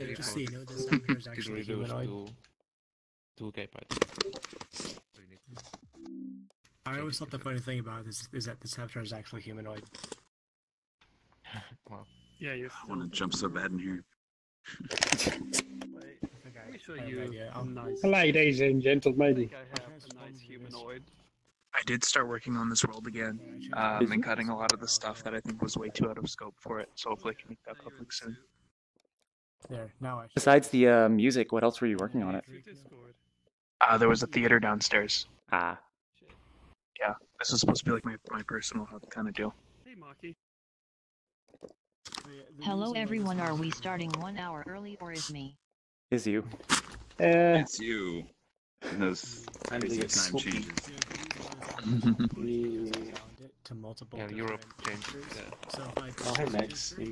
just so you know, this actor is actually humanoid. Two gay parts. I always thought the funny thing about this is that this avatar is actually humanoid. Wow. Yeah, you're. I want to jump so bad in here. Wait, let me show you a nice. Ladies and gentlemen. I think I have a nice humanoid. I did start working on this world again, and cutting a lot of the stuff that I think was way too out of scope for it. So hopefully I can make that public soon. There, now I. Besides the music, what else were you working on it? There was a theater downstairs. Ah. Yeah, this is supposed to be like my personal hub kind of deal. Hey, Maki. Hello everyone, are we starting 1 hour early or is me? Is you. It's you. Those crazy time changes. To multiple Yeah, Europe changed. So if Oh, hey Max. You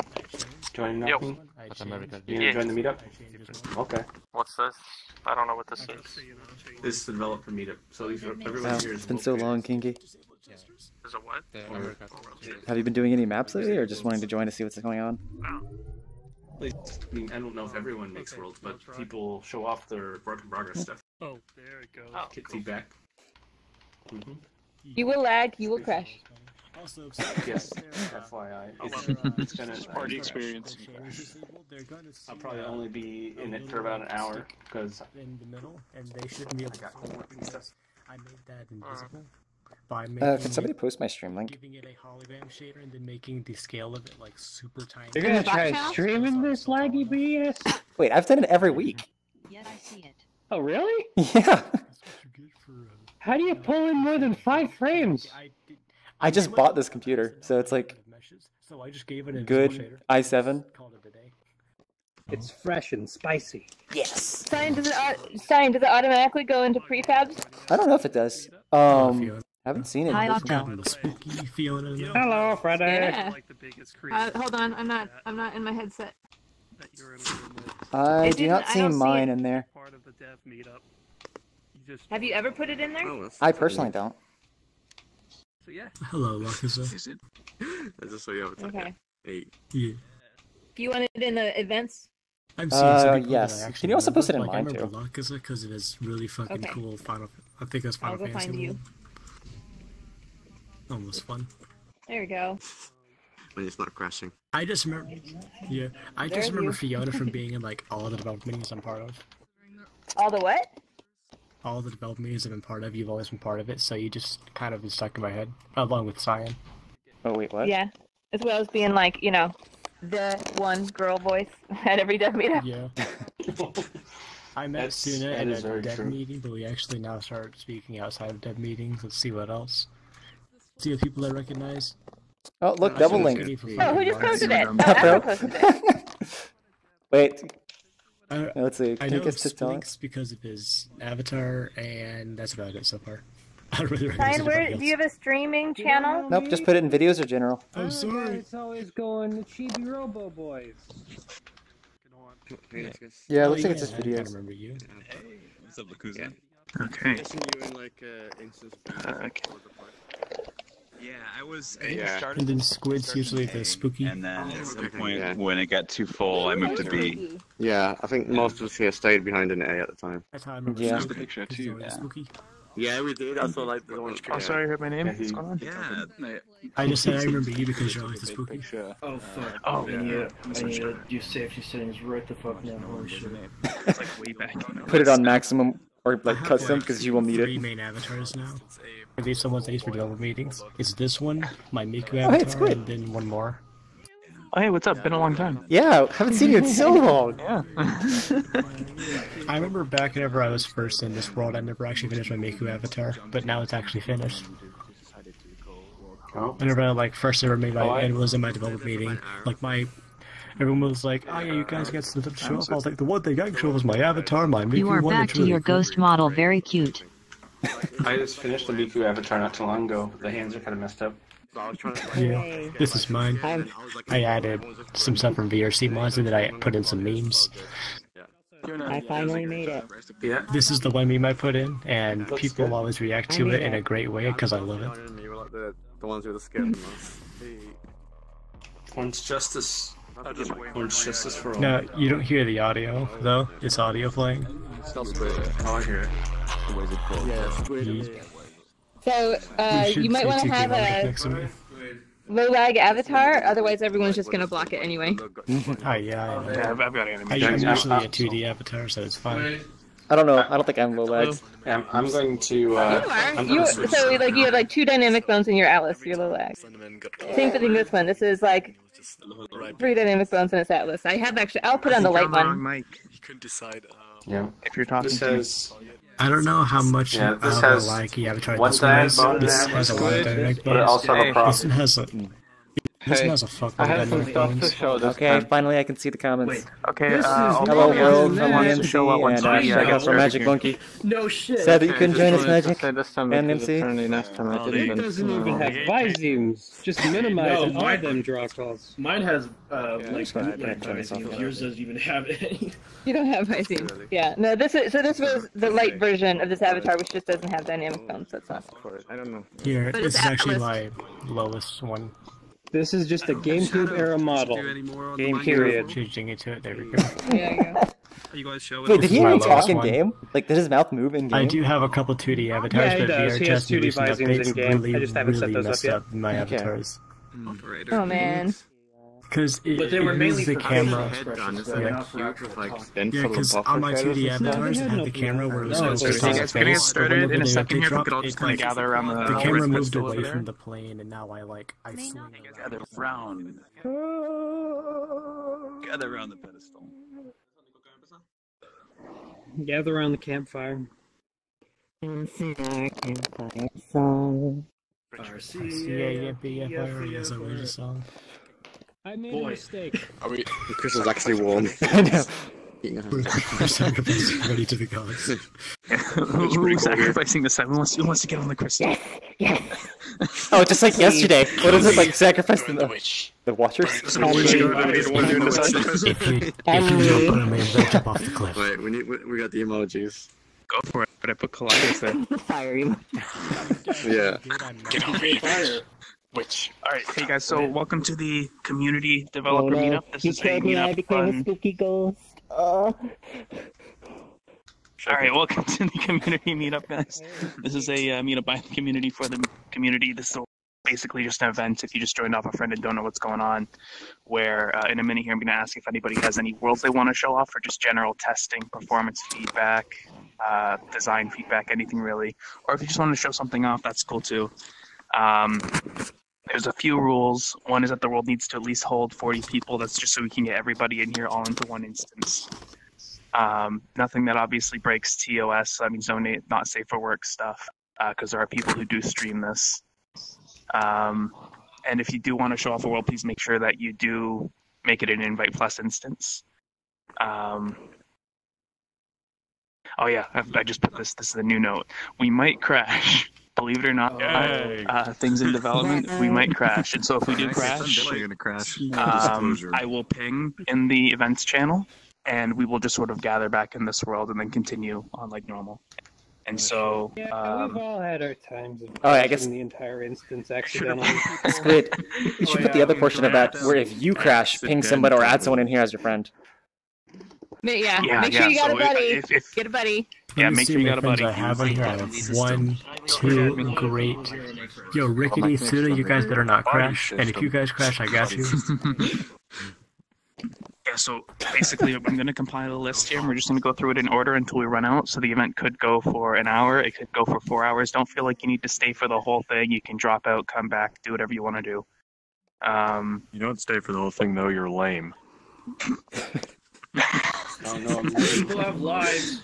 joining Yep. up? But America You gonna join the meetup? Okay. What's this? I don't know what this is. This is the developer meetup. So these are, everyone Wow, here is it's been so long, Kinky. Is it what? The America. Have you been doing any maps lately, or just wanting to join to see what's going on? I mean, I don't know if everyone makes worlds, but people show off their work in progress stuff. Oh, there it goes. Get feedback. Mm-hmm. You will lag, you will crash. Also, Yes, FYI. It's been a party experience. I'll probably only be in it for about an hour, because in the middle, and they shouldn't be able to follow it because I made that invisible by Can somebody post my stream link? giving it a hologram shader and then making the scale of it like super tiny. you're gonna try streaming this laggy BS? Wait, I've done it every week. Yet I see it. Oh, really? Yeah. How do you pull in more than 5 frames? I just bought this computer, so it's like so I just gave it a good i7. Called it a day. It's fresh and spicy. Yes. Sign, does it automatically go into prefabs? I don't know if it does. Haven't seen it. Hi, It doesn't- Octo. Spooky Fiona. Hello, Friday. Yeah. Like the biggest creator Hold on, I'm not in my headset. that you're in a room with. I It do not didn't- I see don't see mine it. in there. Part of the dev meetup. You just. Have you ever put it in there? I personally don't. So yeah. Hello, Lakuza. Is it? That's just so you have a Okay. Hey. Yeah. Do you want it in the events? I'm seeing some people yes. that I actually Can you also remember. post it in like, mine, I remember too? Lakuza because of his really fucking Okay. cool Final. I think it was I'll Final go Fantasy. find you. Almost fun. There we go. When it's not crashing. I just remember. Yeah, I There's just remember you. Fiona from being in like all the development meetings I'm part of. All the what? All the development meetings I've been part of, you've always been part of it, so you just kind of been stuck in my head, along with Cyan. Oh wait, what? Yeah. As well as being like, you know, the one girl voice at every dev meetup. Yeah. I met That's- Suna that at is a very dev true. meeting, but we actually now start speaking outside of dev meetings. Let's see what else. See the people I recognize. Oh, look, double link. Oh, who just posted it? Oh, Bro. Apple posted it. Wait, I let's see. know Can you guys just tell us? Spinks because of his avatar, and that's about it so far. I don't really Ryan, recognize anybody do you else. have a streaming channel? Nope, just put it in videos or general. I'm sorry. It's always going the Chibi Robo Boys. Yeah, it Oh, looks like it's just I kinda videos. remember you. What's up, Lakuza? Okay. Okay. Yeah, I was. And then Squid's usually the spooky. And then at some point, when it got too full, I moved to B. Yeah, I think most of us here stayed behind in A at the time. That's how I remember. Yeah. Squid, The picture 'cause too. they're spooky. Yeah, we did. I saw like the one. Oh, sorry, you heard my name? What's going on? Yeah. I just said I remember you because you're like the spooky. Oh fuck. Oh, And your safety settings right the fuck now. Holy shit. It's like way back. Put it on maximum or like custom because you will need Three it. main avatars now. Are these someone's ace for development meetings? It's this one, my Miku Oh, hey, it's avatar, Squid. and then one more. Oh, hey, what's up? Been a long time. Yeah, haven't seen you in so long. Yeah. I remember back whenever I was first in this world, I never actually finished my Miku avatar, but now it's actually finished. Oh. Whenever I like first ever made Oh, my and was in my development meeting, like everyone was like, "Oh yeah, you guys got some stuff to show off." I was like, "The one thing I can show was my avatar, my Miku You are one." back It's to really your cool." ghost model, very cute. I just finished the Miku avatar not too long ago, but the hands are kind of messed up. Yeah, this is mine. I added some stuff from VRC mods and then I put in some memes. I finally made it. Yeah. This is the one meme I put in, and people always react to it in a great way because I love it. You were like the ones with the skin. One's Justice Or it's just this for all. No, you don't hear the audio though. It's audio playing. Oh, I hear it. What is it called? So, you might want to have a low lag avatar, otherwise everyone's just gonna block it anyway. Oh yeah, I've got I'm animation. usually a 2D avatar, so it's fine. I don't know. I don't think I'm low lags. I'm going to. You are. So like you have like 2 dynamic bones in your Atlas. You're low lag. Same thing with this one. This is like 3 dynamic bones in its Atlas. I have actually. I'll put on the light one. Mic. You couldn't decide. Yeah. If you're talking. This has. I don't know how much this has like avatar one this one has. bone This there, has a lot of dynamic but it bones. also have a problem. This one has a. This one has a fuckload I of have some dynamic stuff to bones. show this Okay, time. finally I can see the comments. Okay, This is Hello no world man. from Man. show up once and we, check out for start Magic here. Monkey. No shit. Sad that you couldn't join us, Okay, Magic. this time And because MC. apparently last time I It didn't. doesn't even have Visemes. Just minimize and hide them draw calls. Mine has like Visemes. Yours doesn't even have any. You don't have Visine. Yeah. No. This was the light version of this avatar, which just doesn't have dynamic bones. That's not. I don't know. Here, But this it's is actually Atlas. my lowest one. This is just a GameCube era model. Game period. Changing it to it. There we go. Yeah. You go. Are you guys showing? Wait, did he my even lowest talk in one. game? Like, did his mouth move in game? I do have a couple 2D avatars, Yeah, he but does. He has VRChat 2D recent Visemes updates in-game. really, I just haven't set really those up messed yet. up my avatars. Oh man. Because it, But they were it mainly uses the for camera. facial expressions, Yeah. not for actual talk. Yeah, because on my 2D avatars, it had the camera where it was supposed to So you guys face, gonna get but started whenever in a the second update here. If we dropped, could all just it, kind of like, gather around the the camera moved crystal over away there. from the plane, and now I swing Gather round. Gather around the pedestal. Gather around the campfire. Yes, I wish a song. I made a mistake. Are we? The crystal's actually warm. I know. We're sacrificing ready to the gods. Who's sacrificing the sun? Who wants to get on the crystal? Oh, just like yesterday. What is it, like, sacrifice the Watchers? If you don't put a man, they'll jump off the cliff. Wait, we got the emojis. Go for it, but I put Collider's there. Fire you. Yeah. Get over here. Which? Alright, hey guys, so welcome to the Community Developer Meetup. This is a meetup on... spooky ghost. Alright, welcome to the Community Meetup, guys. This is a meetup by the community for the community. This is basically just an event, if you just joined off a friend and don't know what's going on, where in a minute here I'm going to ask if anybody has any worlds they want to show off, or just general testing, performance feedback, design feedback, anything really. Or if you just want to show something off, that's cool too. There's a few rules. One is that the world needs to at least hold 40 people. That's just so we can get everybody in here all into one instance. Nothing that obviously breaks TOS, that means not safe for work stuff, because there are people who do stream this. And if you do want to show off a world, please make sure that you do make it an invite plus instance. Oh yeah, I just put this is the new note. We might crash. Believe it or not, things in development, we might crash. And so if we do crash, Gonna crash. I will ping in the events channel, and we will just sort of gather back in this world and then continue on like normal. And so, Yeah, we've all had our times of Oh, yeah, I guess- crashing the entire instance accidentally. Squid, you should put the other portion of that, where if you crash, ping somebody or add someone in here as your friend. Yeah. Yeah, Make sure you got a so buddy. if- Get a buddy. yeah, Let me make see sure you my got a friends buddy. I have on here. I have 1, 2, great. Yo, Rickety, Suda, you guys better not crash. And if you guys crash, I got you. Yeah, so basically I'm going to compile a list here, and we're just going to go through it in order until we run out. So the event could go for an hour, it could go for 4 hours. Don't feel like you need to stay for the whole thing. You can drop out, come back, do whatever you want to do. You don't stay for the whole thing though. You're lame. Oh, no, People have lives.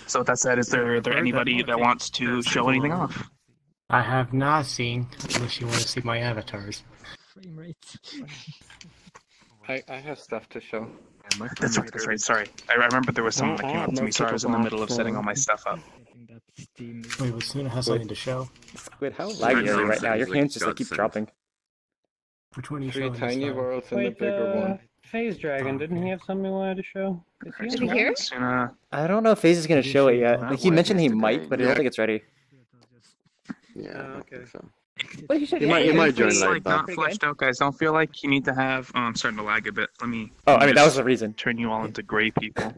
So with that said, is there anybody that wants to show anything off? I have not seen, unless you want to see my avatars. I have stuff to show. That's right. Sorry, I remember there was someone that came up to me, so I was in the middle of setting all my stuff up. Wait, but Suda has something to show. Squid, how laggy are you right now? Your hands just like keep dropping. Which one are you Three showing? tiny this time? worlds and the Wait, bigger one. Phase Dragon, didn't he have something he wanted to show? Is he here? I don't know if FaZe is going to show it yet. Like, he mentioned he might, but I don't think it's ready. Yeah, okay. so. What you should You do? might join It's like like not that. fleshed out, guys. Don't feel like you need to have. Oh, I'm starting to lag a bit. Let me. Oh, I mean, that was just the reason. turn you all into gray people.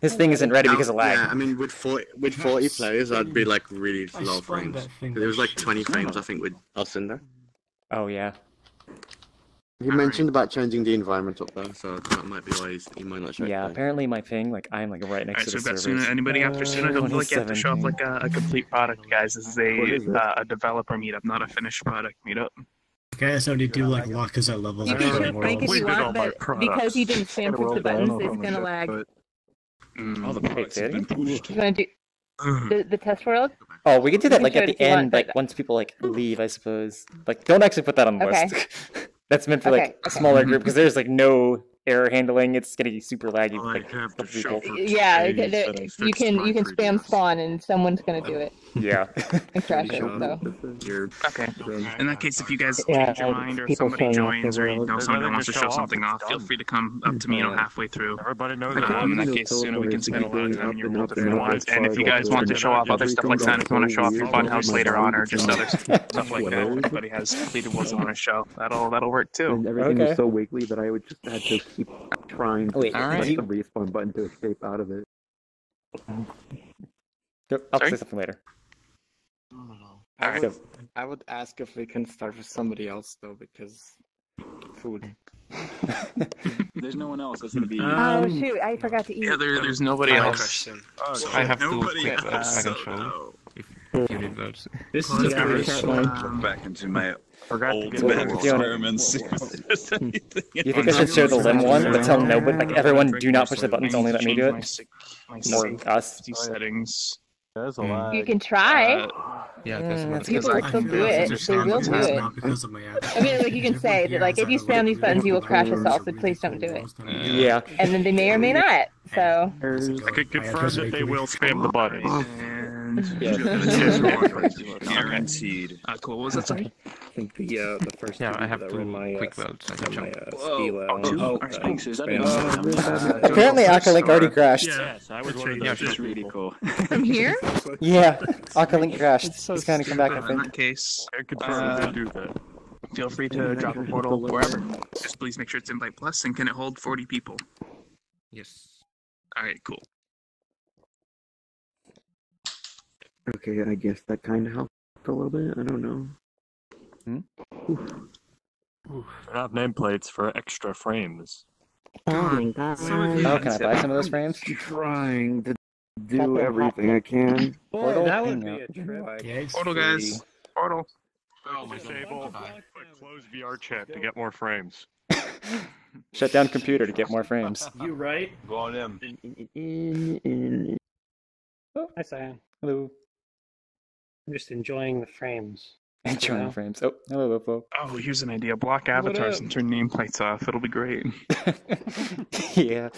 His thing isn't ready because of lag. Yeah, I mean, with 40 players, I'd be like really low frames. There was like 20 frames, I think, with us in there. Oh yeah. He mentioned about changing the environment up there, so that might be why he might not show Yeah, it. apparently my ping, like I'm like right next Alright, to so the we've got servers. Suna. Anybody after Suna? Don't feel like you have to show up like a complete product, guys. This is a developer meetup, not a finished product meetup. You guys only do like lockers at levels. You can shoot Frank if you want, but because he didn't spam push the buttons, it's gonna lag. All the products have been pushed. You wanna do the test world? Oh, we can do that like show at it the if you want, end, but- like once people like leave, I suppose. Like, don't actually put that on the Okay. list. That's meant for like a smaller group because there's like no error handling. It's gonna be super laggy. With, like, a couple people. Yeah, you can spam spawn and someone's gonna do it Yeah. and crash it. So. Okay. In that case, if you guys Yeah, change your mind or people somebody showing off joins their or you know world. somebody wants to show something off, feel free to come up to me, halfway through. Everybody knows In that case, sooner we can spend a lot of time in your world if you want. And if you guys want to show off other stuff like that, if you want to show off your funhouse later on or just other stuff like that, everybody has completed worlds they want to show. That'll work too. And everything was so wiggly that I would just had to keep trying to Wait, press alright. the respawn button to escape out of it. I'll Sorry? say something later. I would ask if we can start with somebody else though, because food. There's no one else that's gonna be. Oh shoot! I forgot to eat. Yeah, there's nobody else. I have to Nobody quick else. I can show if you need votes. This is a VRChat line. Look back into my Forgot to old get man the experiments. You think I should show the limb one, but tell nobody, like everyone, do not push the buttons. Only let me do it. Or us. Settings. There's a lot. You can try. Yeah, that's People will still do it. They will do it. I mean, like you can say that, like if you spam these buttons, you will crash yourself. So please don't do it. Yeah. And then they may or may not. So. I could confirm that they will spam the button. Guaranteed. Cool. What was that? Sorry. I think the first Yeah, I have that two were in my quick votes. I can show. Apparently, Akalink already crashed. Yes, I was one of those. That's really cool. From here? Yeah, Akalink crashed. He's kind of come back, I In think. that case, I confirm they do that. feel free to drop a portal wherever. Just please make sure it's Invite Plus, and can it hold 40 people? Yes. All right, cool. Okay, I guess that kind of helped a little bit. I don't know. They're not nameplates for extra frames. Oh my god. Oh, can I buy some of those frames? Trying to do everything I can. Portal? That would be Hang a trip. Yeah, it's Portal, guys. Portal. Disable. Close VRChat to get more frames. Shut down computer to get more frames. You right? Go on in. Hi, Cyan. Hello. I'm just enjoying the frames. Enjoying the frames. Oh, hello, Lopo. Oh, here's an idea. Block avatars and turn nameplates off. It'll be great. Yeah.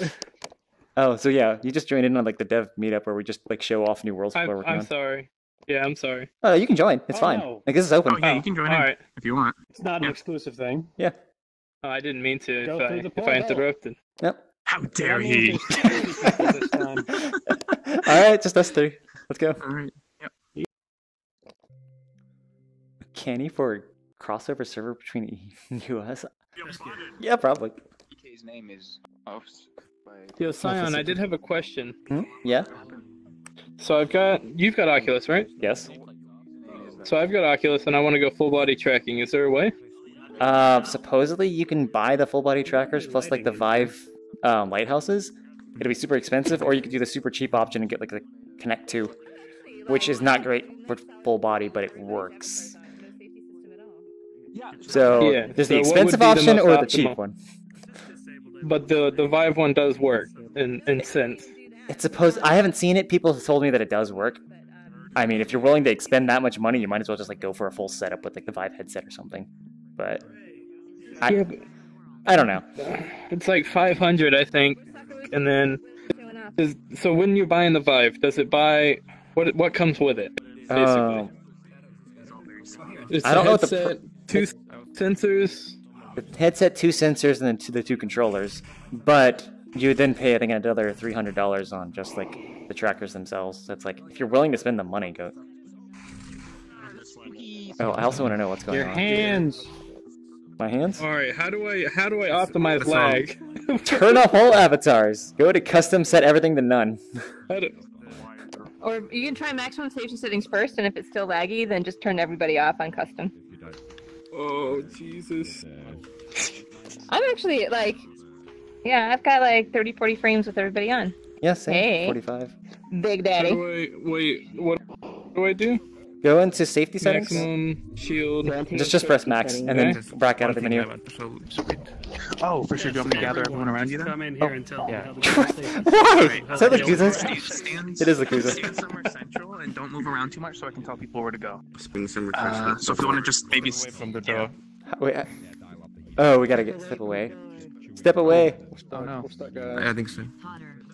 Oh, so yeah, you just joined in on like the dev meetup where we just like show off new worlds we're working I'm on. sorry. Yeah, I'm sorry. Oh, you can join. It's Oh, fine. no. Like this is open. Oh, yeah, you can join in Alright. if you want. It's not an exclusive thing. Yeah. Oh, I didn't mean to Go through the if I portal. interrupted. Yep. How dare I mean, he? there's too many people this time. All right, just us three. Let's go. All right. Yep. Canny for a crossover server between US? Yeah, probably. PK's name is Yo, Scion, I did have a question. Yeah. So you've got Oculus, right? Yes. So I've got Oculus and I want to go full body tracking. Is there a way? Supposedly you can buy the full body trackers plus like the Vive lighthouses. It'll be super expensive, or you could do the super cheap option and get like the Connect 2, which is not great for full body, but it works. So Yeah, there's so the what expensive would be the option most or the optimal? cheap one. But the Vive one does work in sense. It's supposed. I haven't seen it. People have told me that it does work. I mean, if you're willing to expend that much money, you might as well just like go for a full setup with like the Vive headset or something. But I don't know. It's like 500, I think, and then so when you're buying the Vive, does it buy what comes with it? Basically, it's I don't know what the headset, two sensors. The headset, 2 sensors, and then the 2 controllers. But you would then pay, I think, another $300 on just like the trackers themselves. That's like, if you're willing to spend the money, go. Oh, I also want to know what's going Your on. hands. My hands? All right. How do I optimize lag? Turn off all avatars. Go to custom, set everything to none. Or you can try maximum safety settings first, and if it's still laggy, then just turn everybody off on custom. Oh Jesus. I'm actually like, yeah, I've got like 30-40 frames with everybody on. Yeah, same. Hey. 45. Big Daddy. Wait, what do I do? Go into safety settings. Maximum shield. Just press max, and then back out of the menu. Oh, for sure. Do you want me to gather everyone around you then? Come in here and tell me how the Why? Is that the Yakuza? It is the Yakuza. Stand somewhere central and don't move around too much so I can tell people where to go. Spin some So if you want to just maybe away from the door. Wait, oh, we gotta step away. Step away. Oh no. I think so.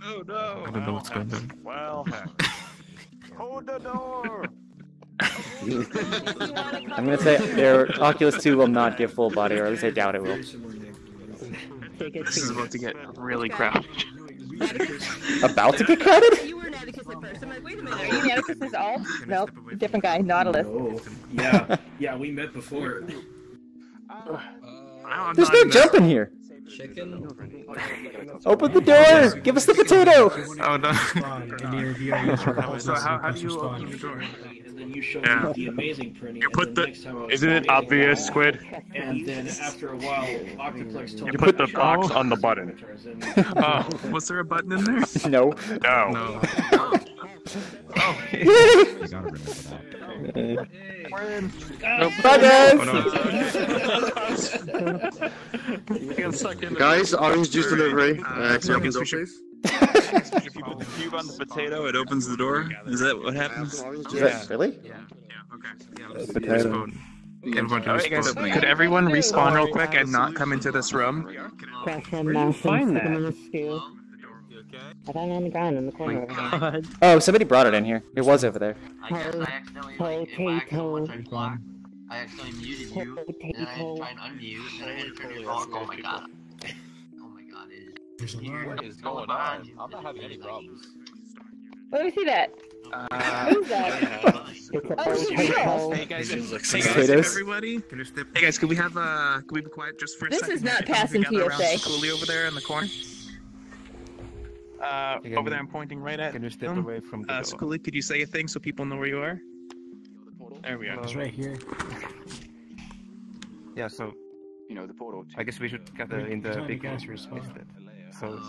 Oh no! I don't know what's going on. Well, hold the door! I'm gonna say their Oculus 2 will not give full body, or at least I doubt it will. This is about to get really crowded. About to get crowded? You were an Atticus at first. I'm like, wait a minute, are you an Atticus as alt? Nope, different guy, Nautilus. Oh, yeah, we met before. There's no jumping here. Chicken? Open the door! Give us the potato! Oh no. So how do you open the door? And then you show me the amazing printing. You put the. Isn't it obvious, Squid? And then after a while, Octoplex told You put the box on the button. Oh, was there a button in there? No. No. Bye guys! Guys, orange juice delivery. Can you door, please? If you put the cube on the potato, it opens the door. Is that what happens? Really? Yeah. Okay. Yeah. Potato. Alright guys, could everyone respawn real quick and not come into this room? Where do you find that? I found it on the ground in the corner. Oh, somebody brought it in here. It was over there. I guess I accidentally, like, in my actual block, I accidentally muted you, and then I had to try and unmute, and I had to turn your phone. Oh my god. Oh my god, What is going on? I'm not having any problems. Let me see that. Who's that? Hey guys, Potatoes. everybody. Hey guys, could we be quiet just for a This second? is not Everyone passing gather around TSA. Cooley over there in the corner. Over there, I'm pointing right at. Can you step him. away from the door? Scully, could you say a thing so people know where you are? There we are. It's right here. Yeah, so the portal. I guess we should gather in the big room guys respond. instead. So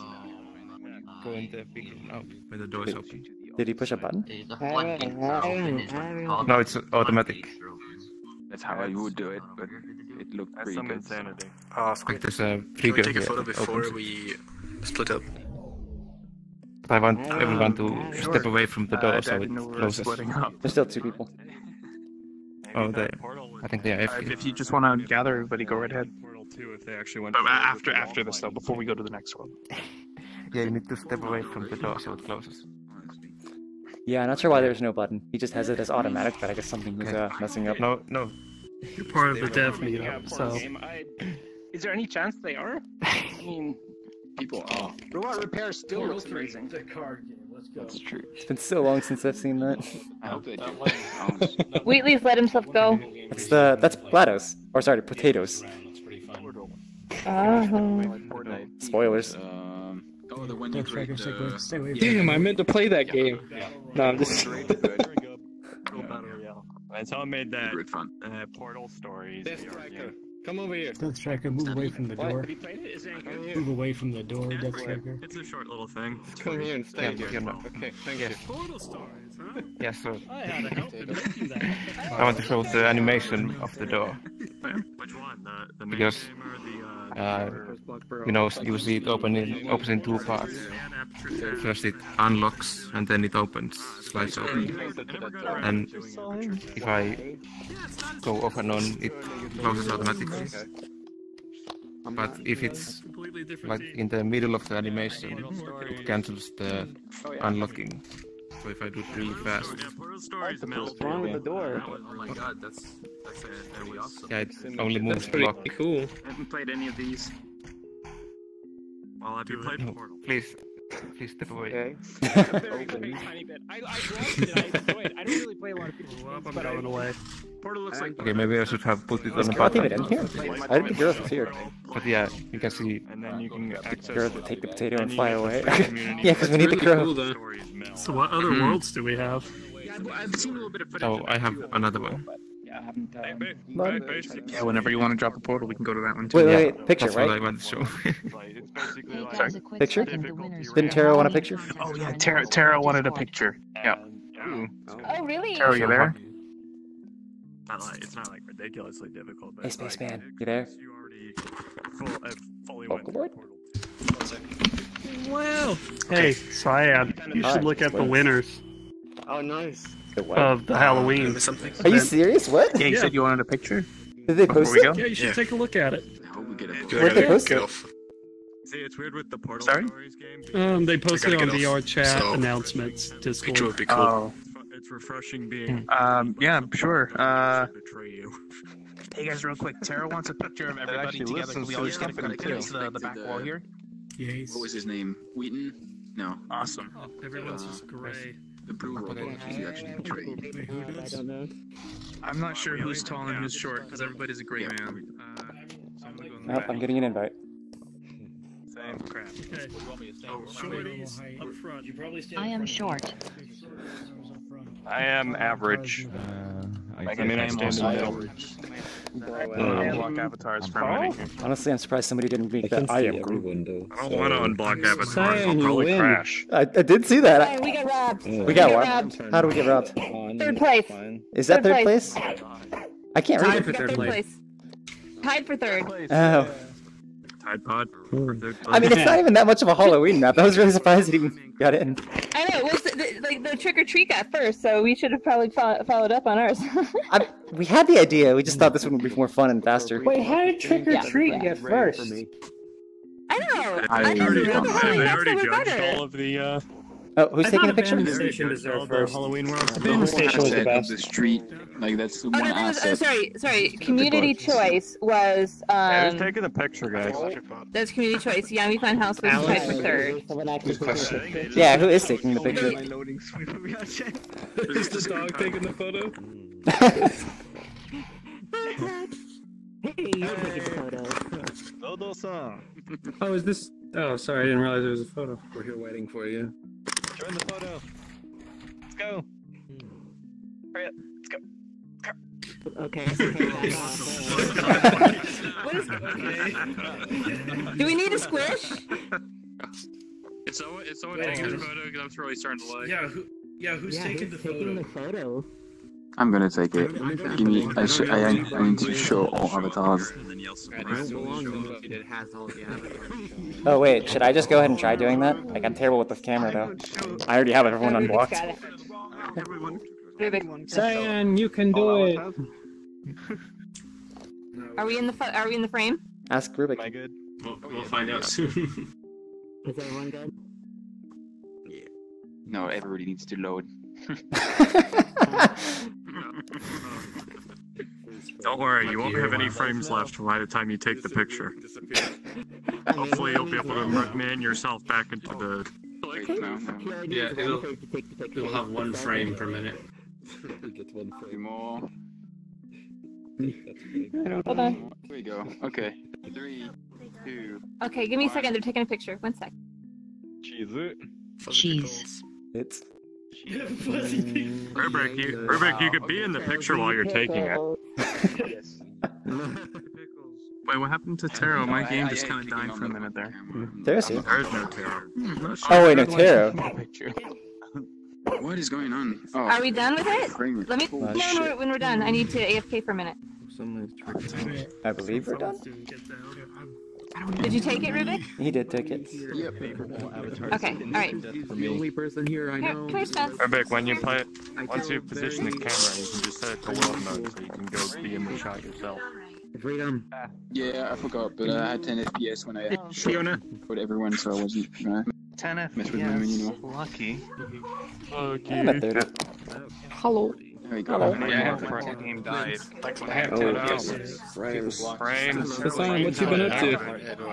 go in the big room now where the door is open. Did he push a button? The floodgates are open, is what it's called. No, it's automatic. That's how I would do it, but it looked That's pretty some good. insanity. Like there's a trigger here that opens we split up? But I want everyone to step away from the door so I it didn't know we were closes. splitting up. There's still 2 people. Oh, they. I think they are. If you just want to gather everybody, go right ahead. Portal 2 if they actually went. But after this though, before we go to the next one. Yeah, you need to step away from the door so it closes. Yeah, I'm not sure why there's no button. He just has it as automatic, but I guess something was messing up. No. You're part of the dev meetup, so. Is there any chance they are? I mean, People are. robot repair still looks amazing. The card game. Let's go. That's true. It's been so long since I've seen that. I hope they do. Wheatley's let himself go. That's GLaDOS. Or sorry, potatoes. Spoilers. Oh, the one you create. Damn, I meant to play that game. No, I'm just. That's how I made that Great fun. Portal Stories. Come over here. Death Striker, move away from the door. Move away from the door, Death Striker. It's a short little thing. Come here and stay here. You know. Okay, thank you. Portal stories, huh? Yeah, so I had to help in making that. I want to show the animation of the door. Which one? The main Because game or the you see it opens in 2 parts. First it unlocks and then it opens, slides open. And if I go off and on, it closes automatically. But if it's like in the middle of the animation, it cancels the unlocking. So if I do it really fast, What's wrong with the door? Oh my god, that's really awesome. yeah, it only moves the Pretty block. cool. I haven't played any of these. Well, have you played Portal? Please Please step away. Very tiny bit. I watched it. I enjoyed it. I don't really play a lot of people games, I'm but going away. Portal looks like. Okay, maybe I should have put it on Is the Garth even bottom. in here? I didn't think Garth was here. But yeah, you can see. And then you can access. Garth, take the potato and fly away. Yeah, because we need the crow. So what other worlds do we have? Yeah, I've seen a little bit of footage. Oh, I have another one. yeah, I haven't. Yeah, whenever you want to drop a portal, we can go to that one too. Wait, picture, That's what I right? want to show. Picture? Didn't Tara want a picture? Oh yeah, Tara wanted a picture. Yeah. Oh, really? Tara, you there? It's not like ridiculously difficult. But Hey, Spaceman, you there? You already fully went Vocal through board? the portal. Well, hey, Cyan, you should look at the winners Oh, nice. of the Halloween. Are you serious? What? Yeah, you said you wanted a picture. Did they post Before we it? go? Yeah, you should take a look at it. Where'd they post it? See, it's weird with the Portal Sorry? Stories game. They posted it on get off. VRChat So, announcements, Discord. would be cool. Oh. It's refreshing being. Yeah, sure. Betray you. Hey guys, real quick. Tara wants a picture of everybody together. Can we all just get a quick picture of the back wall here? Yes. What was his name? Wheaton? No. Awesome. Everyone's just gray. The brewer who actually betrayed. I'm not sure who's tall and who's short because everybody's a great man. So I'm gonna go in the Nope, back. I'm getting an invite. Same crap. Okay. Shorties up front. You probably stand I in am front short. I am average. I mean, I am also average. Unlock avatars for a minute here. Honestly, I'm surprised somebody didn't make that I am group. I don't want to unblock avatars. Cyan, I'll you probably win. crash. I did see that. Hey, we got robbed. We got robbed. How do we get robbed? Third place. Is that Third third place? I can't read Tied it. for third place. Tied for third. Oh. Tide Pod. For third I mean, it's not even that much of a Halloween map. I was really surprised it even got in. I know. Well, the trick or treat got first, so we should have probably followed up on ours. We had the idea. We just thought this one would be more fun and faster. Wait, how did trick or treat get first? I know. They already judged all of the. Oh, who's taking the picture? Abandoned Station deserved first. Halloween world. Abandoned Station was the best. The street, like that's the one asset. Sorry. Community choice was. Who's taking the picture, guys? That's community choice. Yummy Fun House was tied for third. Good question. Yeah, who is taking the picture? Is the dog taking the photo? Oh, is this? Oh, sorry, I didn't realize there was a photo. We're here waiting for you. Join the photo. Let's go. Hurry up. Let's go. Okay. Do we need a squish? It's someone taking the photo because I'm really starting to like. Who's taking the photo? I'm gonna take it. Give me. I need to show all avatars. Oh wait, should I just go ahead and try doing that? Like, I'm terrible with the camera though. I already have everyone unblocked. Cyan, you can do it. Are we in the frame? Ask Rubik. Am I good? We'll find out soon. Is everyone good? No, everybody needs to load. Don't worry, you won't have any frames left by the time you take the picture. Hopefully, you'll be able to man yourself back into the. Yeah, it'll have one frame per minute. Get one frame more. Hold on. Here we go. Okay. 3, 2. Okay, give me a second. They're taking a picture. 1 sec. Cheese. It's. Rubik, you could be in the picture while you're taking it. Wait, what happened to Taro? My game just kind of died for a minute there. There's here. There is no Taro. Oh wait, no, Taro. What is going on? Oh, Are we done with it? frame Let me know when we're done. I need to AFK for a minute. I believe we're done. Did you take it, Rubik? He did take it. Okay, alright. The only person here I know. Here's Spence. Rubik, once you position the camera, you can just set it to world mode so you can go be in the shot yourself. Freedom. Yeah, I forgot, but I had 10 FPS when I shot everyone, so I wasn't gonna 10 mess with them anymore. Lucky. I'm at 30. Hello. There we go. Yeah, the game died. Frames. Hassan, what you been up to?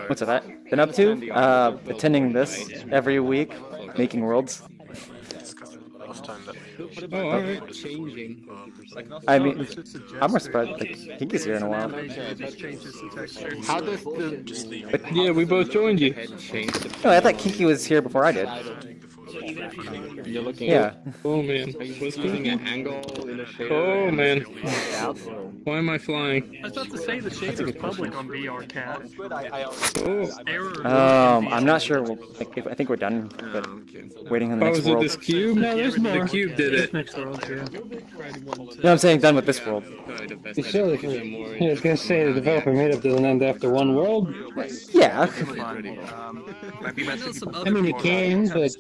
What's that? Been up to? Attending this every week, making worlds. Oh, alright. I mean, I'm more surprised like Kinky's here in a while. How does the... Yeah, we both joined you. No, I thought Kinky was here before I did. You're looking Yeah. Oh man. Are you using an angle in a shader? Oh man. Why am I flying? I was about to say the shader's public on VRChat. I'm not sure. I think we're done, but waiting on the next is it world. this cube? No, there's more. The cube did it. No, I'm saying done with this world. You sure? I was gonna say the developer meetup doesn't end after one world. Yeah. I mean, it can, but.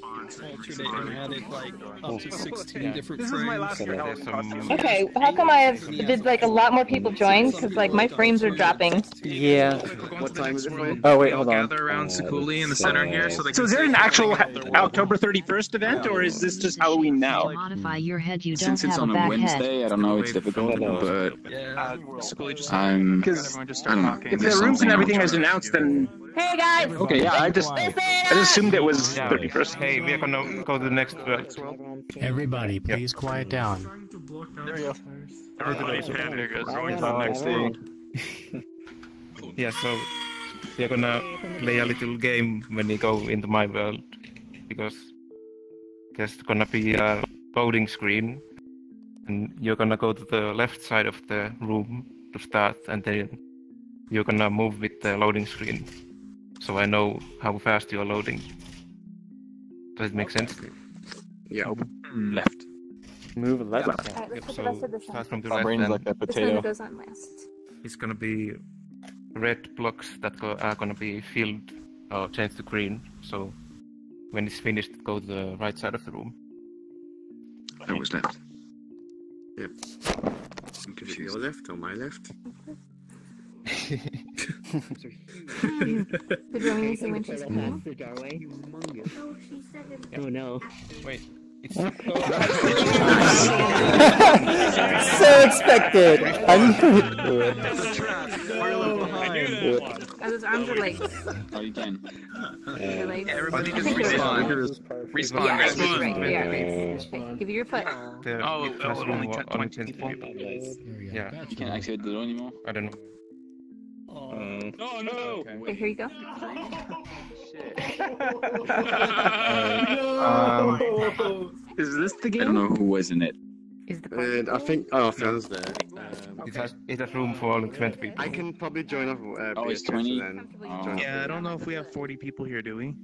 Okay, how come did like a lot more people join? Because like my frames are dropping. Yeah. What time is it? Oh wait, hold on. Gather around Sakuli in the center here. So is there an actual October 31st event, or is this just Halloween now? Modify your head. You don't Since it's have on a a back Wednesday, I don't know. It's difficult, but Because I don't know. if the rooms and everything is announced, then Hey guys. okay, yeah. I just assumed it was 31st. Hey, we're gonna go to the next world. Everybody, please quiet down. Everybody's panic is going to the next day. Yeah, so we're gonna play a little game when we go into my world, because there's gonna be a loading screen, and you're gonna go to the left side of the room to start, and then you're gonna move with the loading screen, so I know how fast you're loading. Does it make sense? Yeah. Left. Move left. Yep, so start from the My left, brain's and like that potato. goes on last. it's gonna be red blocks that are gonna be filled or changed to green. So when it's finished, go to the right side of the room. That was left. Yep. Is it your left or my left? Did Romy say when she's coming? Oh no. Wait. It's So expected. Those arms are like. Oh, you can. Everybody just respawn. Yeah, right. Okay, give you your foot. Only 20 people. Yeah. You can't activate the door anymore. I don't know. Oh no! Okay, here you go. Is this the I game? don't know who was in it. Is the I think. Oh, Phil's there. It has room for only 20 people. I can probably join off. It's VRChat 20? and then Oh. join Yeah, I don't know if we have 40 people here, do we?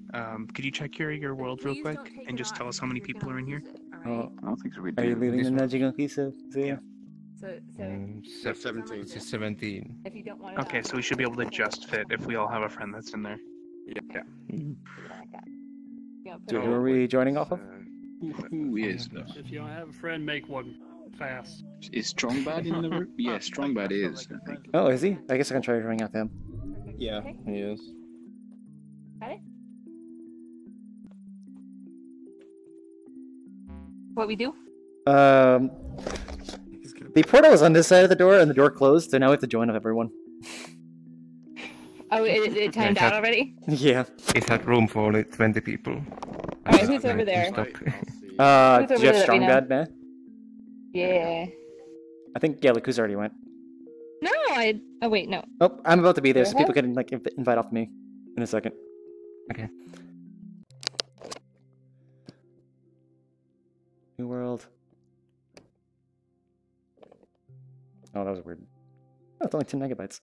Could you check your world real quick and just tell us how many people are in here? Oh, I don't think so. We are you do. leaving the nudging on Kisa? So 17. 17. if you don't want to. Okay, so we should be able to just fit if we all have a friend that's in there. Yeah. Who are we joining off of? Who is? If you don't have a friend, make one fast. Is Strongbad in the room? Yeah, Strongbad is, I think. Oh, is he? I guess I can try running out him. Yeah, he is. Got it? What we do? The portal was on this side of the door, and the door closed, so now we have to join up everyone. Oh, it timed out already? Yeah. It had room for only 20 people. Alright, who's over there? Do Who's you over have there that we strong know? bad, man? Yeah. I think Lakuza already went. No, oh wait, no. Oh, I'm about to be there, so people Uh-huh. can like invite off me in a second. Okay. New world. Oh, that was weird. Oh, it's only 10 megabytes.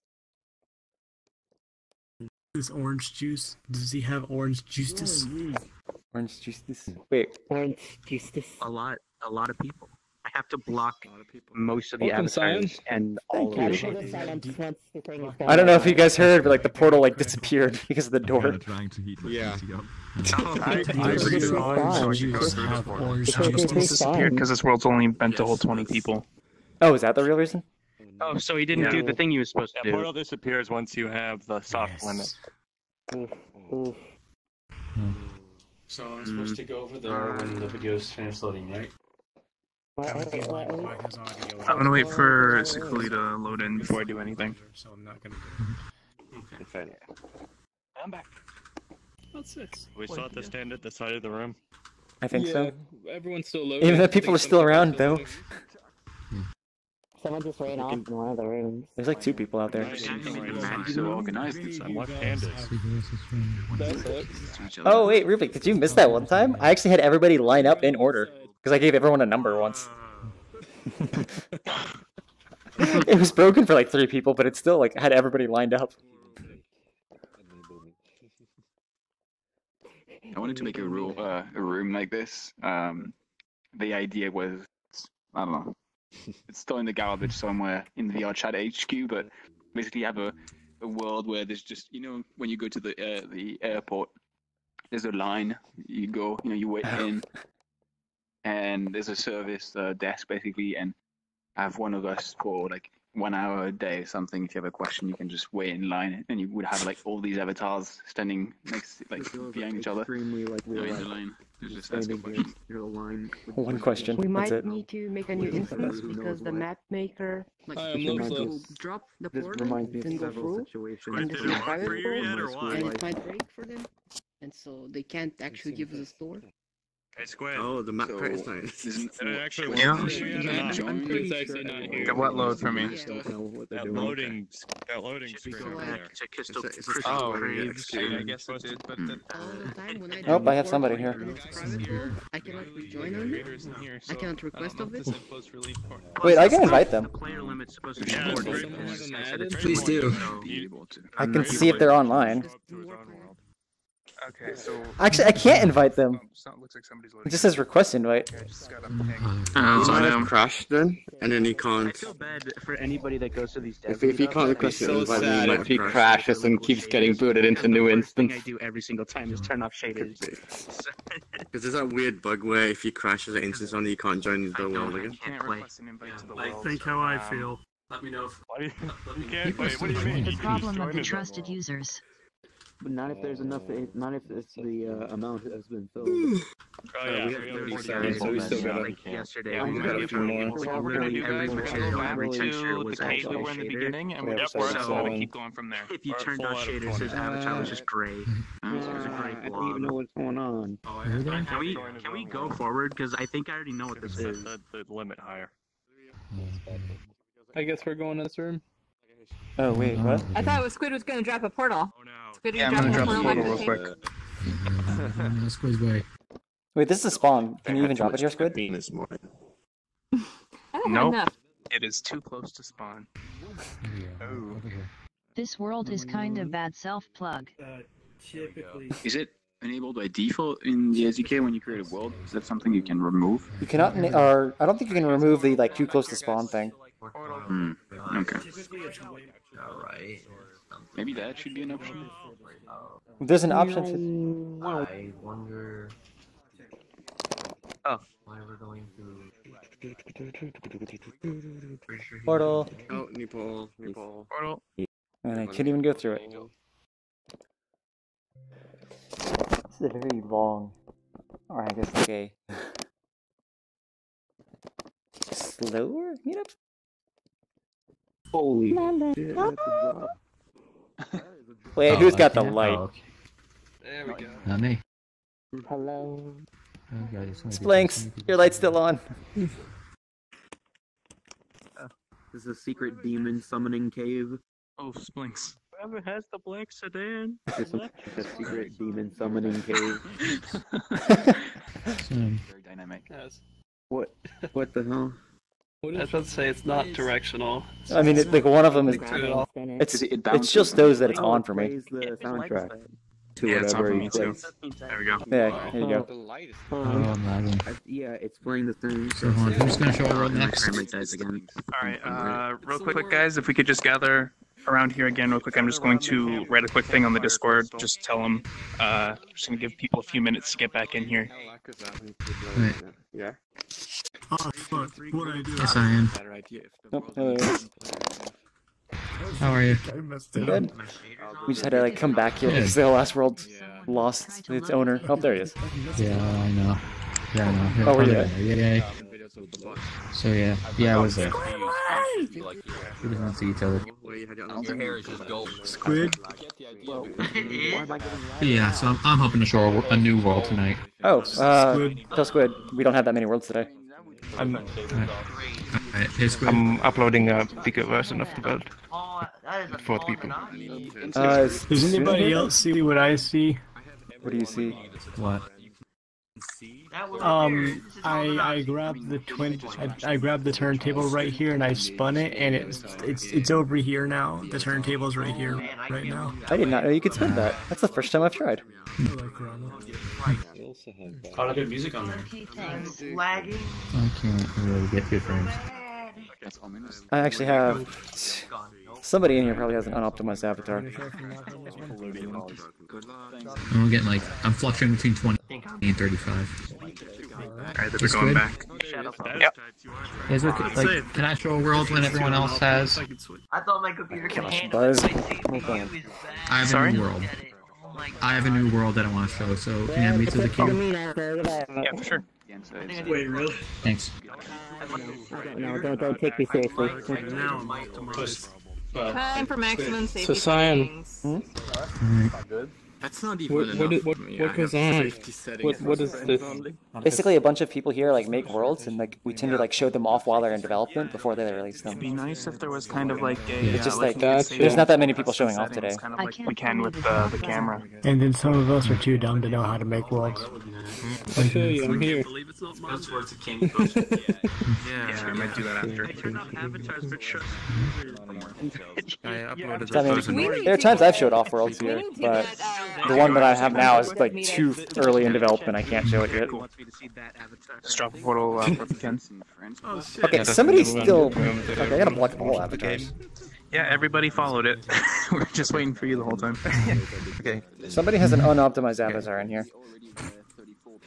This orange juice. Does he have orange juice? Orange juice. Wait. Orange juice. A lot of people. I have to block most of the Welcome, avatars and all of the shit. I don't know if you guys heard, but like the portal like disappeared because of the door. Yeah. It's disappeared because this world's only meant to hold 20 people. Oh, is that the real reason? Oh, so he didn't do the thing he was supposed to do. Portal disappears once you have the soft limit. So I'm supposed to go over there when the video's finished loading, right? I'm gonna wait for Sakuli to load in before I do anything. So I'm not gonna Okay. I'm back. That's it. We still have to stand at the side of the room. I think so. Everyone's still loading. Even though people are still around, though. Someone just ran off in one of the rooms. There's like 2 people out there. So organized. I'm left-handed. Oh wait, Rubik, did you miss that one time? I actually had everybody line up in order because I gave everyone a number once. It was broken for like 3 people, but it still like had everybody lined up. I wanted to make a room like this. The idea was, I don't know, it's still in the garbage somewhere in the VRChat HQ, but basically you have a world where there's just, when you go to the airport, there's a line, you go, you wait in, and there's a service desk basically, and I have one of us for like 1 hour a day or something. If you have a question, you can just wait in line, and you would have like all these avatars standing next, like behind each other. Extremely like in the line. Just ask a question. One question. We That's might it. need to make a new instance because the map maker drop the portal and go through, and this is a private floor, and it might break for them, and so they can't actually give us a store. Hey, Squid. Oh, the map crack is nice. Got what load for me? That loading screen over there. Oh, I guess it did, but Oh, I have somebody here. I cannot rejoin on it. I cannot request of it. Wait, I can invite them. Please do. I can see if they're online. Okay, so Actually, I can't invite them. looks like somebody's It loading. just says request invite. He might have crashed then, and then he can't. I feel bad for anybody that goes to these. If he can't request it, invite me, he might if he have crashes and keeps getting booted into new instance. I do every single time is turn off shaders. Because there's that weird bug where if you crash as an instance only, you can't join the world again. I think how I feel. Let me know if You can't wait, what do you mean? The problem of the trusted users. But not if there's enough. Not if it's the amount has been filled. Oh yeah, we have 37, so we still got yesterday. we got a few more. What we're gonna do, guys, we're gonna go back to the cave we were in the beginning, and we're just gonna keep going from there. If you turned off shaders, his avatar was just gray. It was a gray I don't even know what's going on. Can we go forward? Because I think I already know what this is. The limit higher. I guess we're going to this room. Oh wait, what? I thought Squid was gonna drop a portal. Oh no. Squid, Yeah, I'm dropping gonna a drop the portal portal real back to the quick. Squid's way. Wait, this is a spawn. Can you even drop it here, Squid? This morning. I don't have Nope. enough. It is too close to spawn. Oh. This world is kind of bad self-plug. Typically. Is it enabled by default in the SDK when you create a world? Is that something you can remove? You cannot, or I don't think you can remove the like too close to spawn thing. Okay. Alright. Maybe that should be an option. There's an option. I wonder. Oh. Why we're going to. Portal. Oh, new portal. Portal. And I can't even go through it. This is a very long. Or I guess okay. Slower meetup. Holy shit, that's a drop. Wait, who's got the light? There we go. Not me. Hello. Splinks, your light's still on. This is a secret demon summoning cave. Oh, Splinks. Whoever has the black sedan. It's a secret demon summoning cave. Very dynamic. Yes. What? What the hell? I was about to say it's not directional. I mean, like one of them is. It It bounces. just shows that it's on for me. Plays the soundtrack to Yeah, it's on for whatever me he too. plays. There we go. Yeah, there you go. I'm lagging. Yeah, it's playing the thing. So hold on, who's gonna show our next? Alright, real quick, guys, if we could just gather around here again real quick. I'm just going to write a quick thing on the Discord. Just tell them, just gonna give people a few minutes to get back in here. Right. Yeah. Oh fuck! What I do? Yes, I am. Oh, hello. How are you? Good. We just had to like come back here because the last world lost its owner. Oh, there he is. Yeah, I know. Yeah, I know. Oh, where you Yeah, at? yay. So yeah, I was there. We just want to see each other. Your hair is just gold. Squid. Yeah, so I'm hoping to show a new world tonight. Oh, tell Squid, we don't have that many worlds today. I'm uploading a bigger version of the world. With 4 people. Does anybody else see what I see? What do you see? What? I grabbed I grabbed the turntable right here and I spun it and it's over here now. The turntable's right here right now. I did not know you could spin that. That's the first time I've tried. A lot of good music on there. Lagging. I can't really get good frames. I actually have... Somebody in here probably has an unoptimized avatar. I'm getting like... I'm fluctuating between 20 and 35. Alright, they're going back. Yep. Is it, like, can I show a world when everyone else has? I thought my computer could handle Buzz. it. I have a new world. I have a new world that I want to show, so can you add me to the queue? Yeah, for sure. Wait, really? Thanks. No, don't take me seriously. Time for maximum safety. So Cyan, That's not even what goes on? What is this? Basically, a bunch of people here like make worlds, and like we tend to like show them off while they're in development before they release them. It'd be nice if there was kind of like a. It's just like Gotcha. there's not that many people showing off today. Kind of like we can with the camera. And then some of us are too dumb to know how to make worlds. I feel you. I'm here. That's worth it came Yeah, I might do that after. I mean, there are times I've showed off worlds here, but the one that I have now is like too early in development. I can't show it yet. Just drop a portal for the Ken. Okay, somebody's still. Okay, I gotta block all avatars. Yeah, everybody followed it. We're just waiting for you the whole time. Okay. Somebody has an unoptimized avatar in here.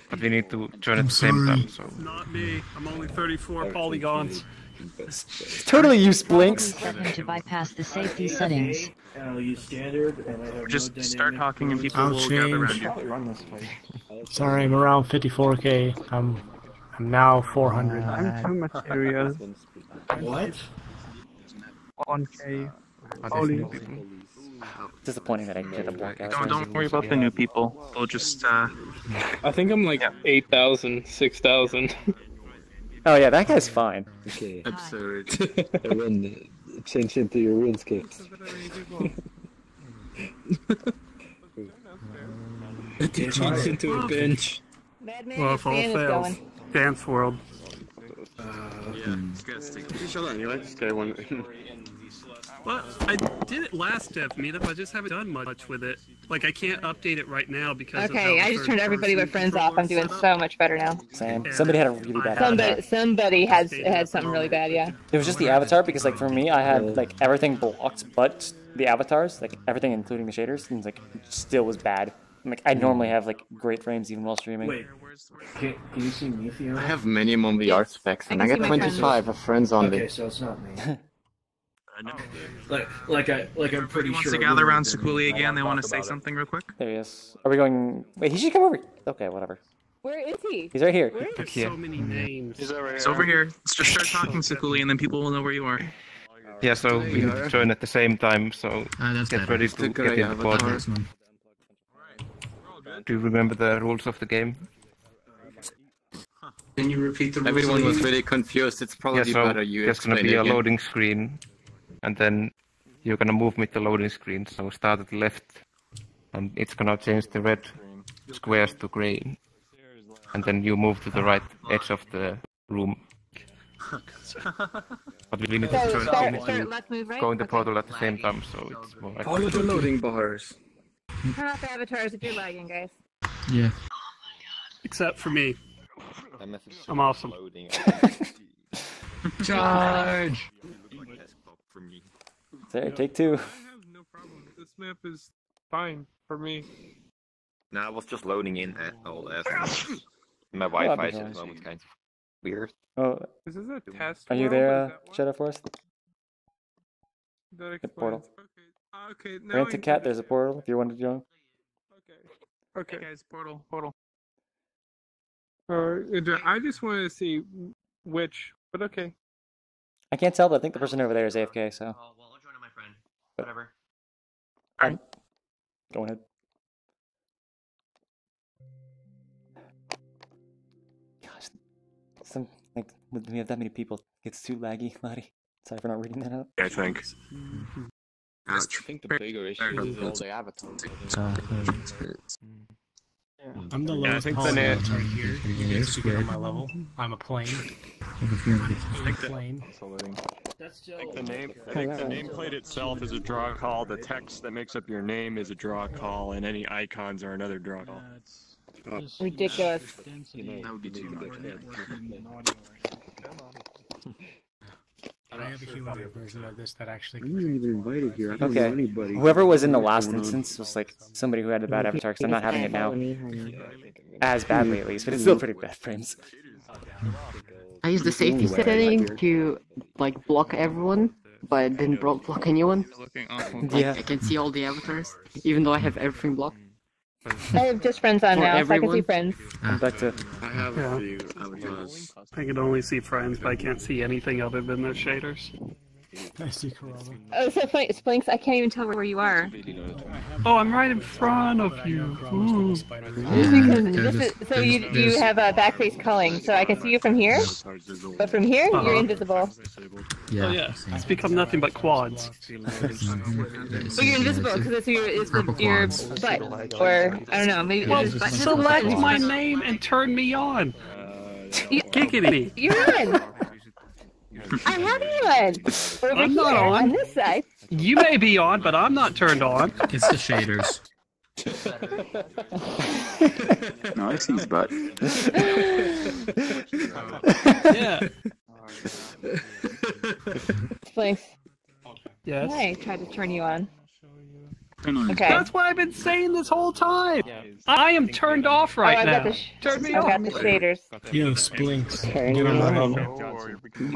But we need to join at the same time, so... Not me. I'm only 34 polygons. Totally use blinks. To bypass the safety settings. And I'll use standard, and I have Just start talking and people I'll will gather around change. you. run this way. Sorry, I'm around 54k. I'm now 400. I'm too much area. What? 1K. Holy. Disappointing that I did a block out. Don't worry about the new people. They'll just. I think I'm like 8,000, 6,000. Oh yeah, that guy's fine. Okay. Absurd. When change into your RuneScapes. It changes into a bench. Well, if all fails, Dance World. Show that anyway. Just go one. Well, I did it last dev meetup. I just haven't done much with it. Like I can't update it right now because. Okay, I just turned everybody but friends off. I'm doing so much better now. Same. Somebody had a really bad avatar. Somebody had something really bad. Yeah. It was just the avatar because like for me, I had like everything blocked, but the avatars, like everything including the shaders, and like still was bad. Like I normally have like great frames even while streaming. Wait, can you see me, Fiona? I have minimum VR specs, and I get 25 of friends only. Okay, so it's not me. Like I'm pretty Wants sure. to gather around Sakuli again. They want to say something real quick. There he is. Are we going? Wait, he should come over. Okay, whatever. Where is he? He's right here. There's so many names. It's over here. Let's just start talking Sakuli, and then people will know where you are. Yeah, so we need to join at the same time, so get ready to get in the portal. Do you remember the rules of the game? Can you repeat the rules? Everyone was really confused. It's probably better you there's gonna be a loading screen, and then you're gonna move with the loading screen. So start at the left, and it's gonna change the red squares to green, and then you move to the right edge of the room. But we need to go in the portal at the same time, so it's more like... Follow the loading bars. Turn off the avatars if you're lagging, guys. Yeah. Except for me. I'm awesome. Charge! There, take two. I have no problem. This map is fine for me. No, I was just loading in at all that. My Wi-Fi is at the moment kind of weird. Oh, This is a test. are you world, there, is that what? Shadow Forest? That The portal. explains. Okay. Now Rent a cat. There's a portal if you want to join. Okay. Hey guys, portal. I just wanted to see which, but okay. I can't tell, but I think the person over there is AFK, so. Oh, well, I'll join my friend. Whatever. Go ahead. Gosh, when we have that many people, it's too laggy, Lottie. Sorry for not reading that out. I think. I think the bigger issue is all the avatars. I'm the lowest polygon right here. You guys should get on my level. I'm a plane. I'm a plane. I think the nameplate itself is a draw call. The text that makes up your name is a draw call, and any icons are another draw call. Ridiculous. That would be too much. I have a human version of this that actually. I'm not even invited here. I don't know Okay. anybody. Whoever was in the last instance was like somebody who had a bad avatar, because I'm not having it now. As badly, at least, but it's still pretty bad frames. I used the safety setting to like block everyone, but it didn't block anyone. Yeah. I can see all the avatars, even though I have everything blocked. I have just friends on now, so I can see friends. I'm back to. I have a few avatars. I can only see friends, but I can't see anything other than the shaders. I see Corona. Oh, so funny, Splinks, I can't even tell where you are. Oh, I'm right in front of you. Ooh. So you have a backface culling, so I can see you from here, but from here, you're invisible. Yeah. Oh yeah, it's become nothing but quads. So you're invisible because it's your butt, or I don't know, maybe Well, it's button. select my name and turn me on. Giggity. You're in. I have you on. Over I'm not here, on. this side. You may be on, but I'm not turned on. It's the shaders. No, I see his butt. Yeah. Splinks. Yes. I tried to turn you on. Okay. That's what I've been saying this whole time. I am turned off right I've now. got Turn me I've off. got the shaders. Yo, Splinks. Get on my level.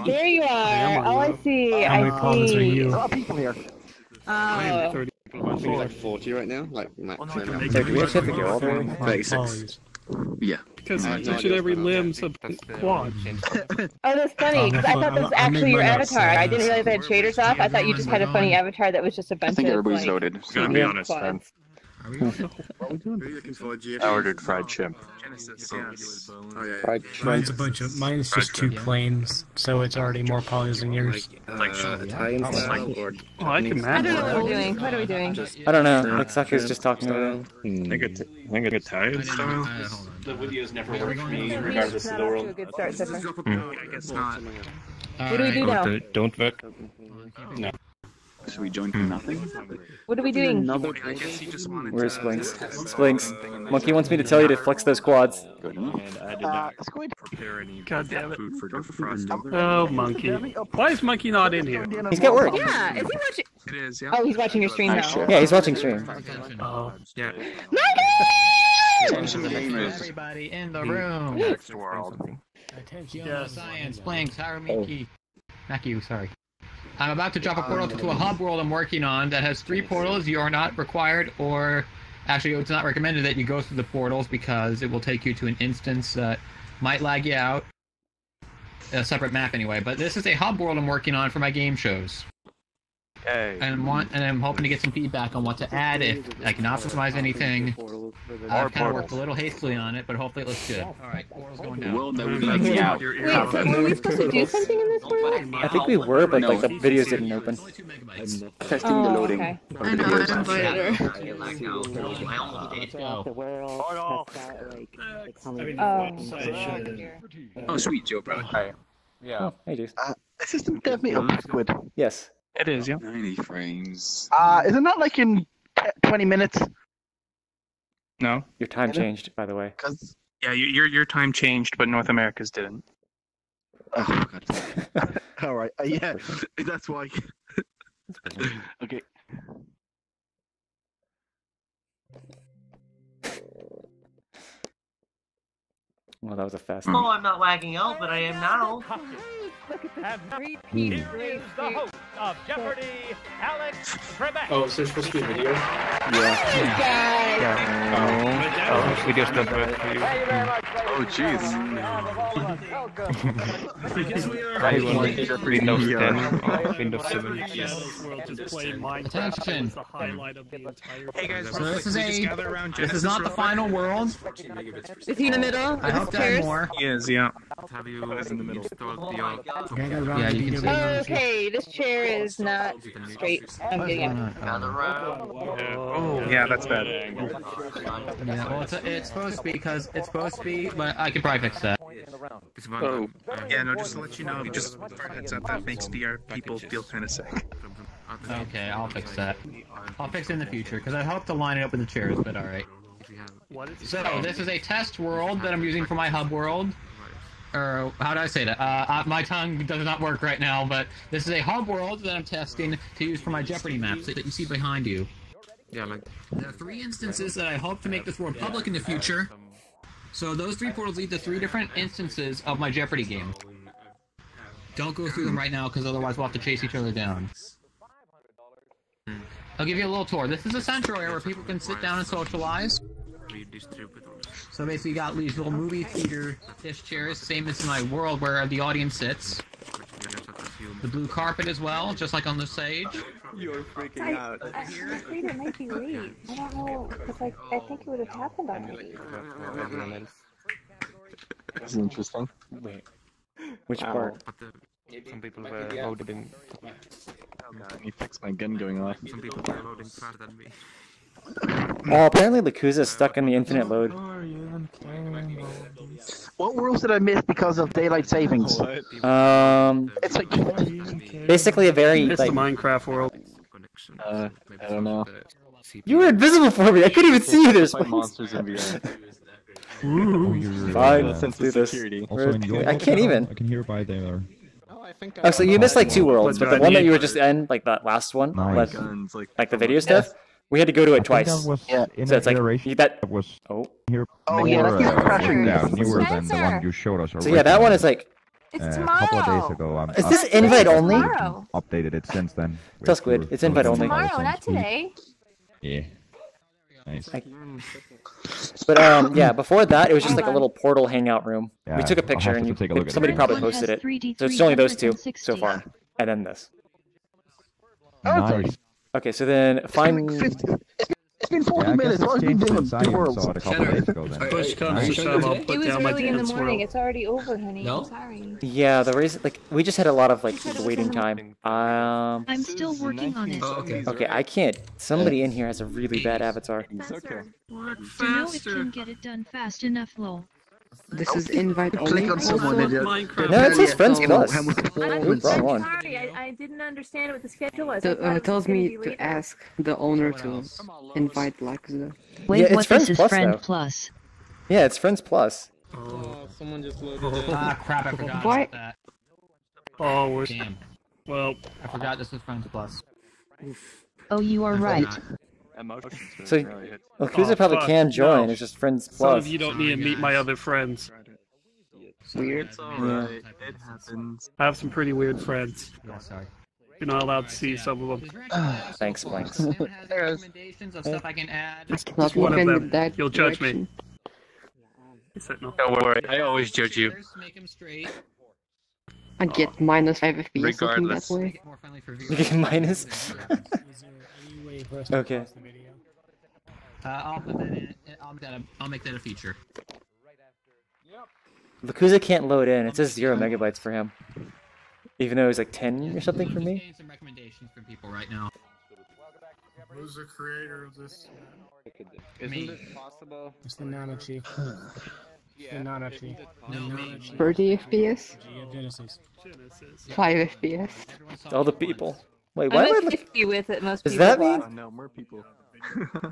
There you are. Oh, I see. How many pawns are you? people here. Oh. I think it's like 40 right now. Like max. So do we actually have to go all the way? 36. Yeah. Because each and every limb's a quad. Oh, that's funny, because I thought that was actually your avatar. I didn't realize I had shaders off. I thought you just had a funny avatar that was just a bunch of, I think everybody's like, loaded. Gotta be honest, man. What are we doing? I ordered fried chimp. Oh yeah. Right. Mine's just two planes, so it's already more polys than yours. Italian style or? Oh, I can I manage don't know what that. we're doing. What are we doing? I don't know. Like Saka's just talking about it. I think Italian style. The videos never work for me, regardless of the world. Good start, so far. I guess not. What do we do now? Don't work. No. So we joined for nothing? What are we doing? Where's Splinks? Splinks. Monkey wants me to tell you to flex those quads. God damn it. Oh, Monkey. Why is Monkey not in here? He's got work. Yeah, is he watching? It is, yeah. Oh, he's watching your stream now. Yeah, he's watching stream. Oh. Yeah. Attention gamers. Everybody in the room. Next world. Attention, science, Blanks, Haramiki. Not you, sorry. I'm about to drop a portal to a hub world I'm working on that has 3 portals. You are not required, or actually it's not recommended that you go through the portals because it will take you to an instance that might lag you out. A separate map anyway, but this is a hub world I'm working on for my game shows. Hey. And I'm hoping to get some feedback on what to add, if I can optimize anything. I've kind of worked a little hastily on it, but hopefully it looks good. Alright, portal's going down. World that would like me out. Wait, so were we supposed to do something in this world? I think we were, but like the videos didn't open. Testing the loading. Okay. I know, I invited her. Oh, sweet, Joe, bro. Hi. Yeah. Oh, hey, dude. Is this the dev meetup squid? Yes. It is, yeah. 90 frames. Isn't that like in 20 minutes? No. Your time changed, by the way. Yeah, your time changed, but North America's didn't. Oh, God. All right. Yeah, that's why. Okay. Well, that was a fast. Oh, I'm not lagging out, but I am now. The host of Jeopardy, Alex Trebek. Oh, so there's supposed to be a video? Yeah. Oh, videos don't work for you. Oh, jeez. I want Windows 10 or Windows 7. Attention. Hey guys, So this is not the final world. Is he in the middle? I hope to have more. He is, yeah. Have you installed the Yeah, you can see. Oh, okay, this chair is not straight. I'm getting it. Oh, yeah, that's bad. Yeah, well, it's supposed to be because it's supposed to be, but I can probably fix that. Oh, yeah, no, just to let you know, just for a heads up, that makes VR people feel kind of sick. Okay, I'll fix that. I'll fix it in the future because I hope to line it up with the chairs, but alright. So this is a test world that I'm using for my hub world. Or how do I say that? My tongue does not work right now, but this is a hub world that I'm testing to use for my Jeopardy maps that you see behind you. Yeah, like there are 3 instances that I hope to make this world public in the future. So those 3 portals lead to 3 different instances of my Jeopardy game. Don't go through them right now, because otherwise we'll have to chase each other down. I'll give you a little tour. This is a central area where people can sit down and socialize. So basically you got these little movie theater-ish chairs, same as in my world where the audience sits. The blue carpet as well, just like on the stage. You're freaking out. I afraid it might be late. I don't know, because I think it would have happened already. That's interesting. Wait. Which part? Some people were loaded in. Let me fix my gun going off. Some people were loading faster than me. Apparently Lakuza's stuck in the infinite load. What rules did I miss because of daylight savings? It's like basically a very It's the Minecraft world. I don't know. You were invisible for me. I couldn't even see you. There's monsters in VR. Fine, let's do this. I can't even. I can hear by there. Oh, so you missed like 2 worlds, but the one that you were just in, like that last one, like the video stuff, we had to go to it twice. So it's like you bet. Was here newer than the one you showed us. So yeah, that one is like a couple of days ago. Is this invite only? Updated it since then. Tuskwood, it's invite only. Tomorrow, not today. Yeah. Nice. But yeah, before that, it was just like a little portal hangout room. Yeah, we took a picture and somebody probably posted it. So it's only those 2 so far, and then this. Nice. Okay, so then find. It's been 40 minutes. What have you been doing? The world. Push comes to shove, I'll put down my Early in the dance morning. world. It's already over, honey. No? I'm sorry. Yeah, the reason like we just had a lot of like waiting time. I'm still working on it. Okay, I can't. Somebody in here has a really bad avatar. To know it can get it done fast enough, lol. This is invite only. Click on someone and No, it says friends plus. Oops, wrong one. Sorry, I didn't understand what the schedule was. It tells me to ask the owner to invite Lakuza. Wait, Yeah, it's what Friends this is Plus, friend though. plus? Yeah, it's friends plus. Oh, someone just loaded it. Ah, crap, I forgot Why? about that. Oh, we're... Damn. Well... I forgot this was Friends Plus. Oh, you are right. So, Lakuza probably can join. No. It's just friends Some plus. of you don't need to meet my other friends. Weird. It's alright. It happens. I have some pretty weird friends. Yeah, sorry. You're not allowed to see some of them. Thanks, Blanks. Recommendations of stuff I can add. Just one of them. You'll judge me. Don't worry, I always judge you. Make him straight. I get -5 FPS looking that way. You get minus? Okay. I'll put that in. I'll make that a feature. Lakuza can't load in. It says 0 megabytes for him. Even though it's like 10 or something for me. Some recommendations from people right now. Who's the creator of this? Me. it possible? It's the Nanachi. The Nanachi. No, 30 FPS? Genesis. 5 FPS. All the people. Wait, why am I I'm at 50 with it, most Does people that mean? block. No, more people.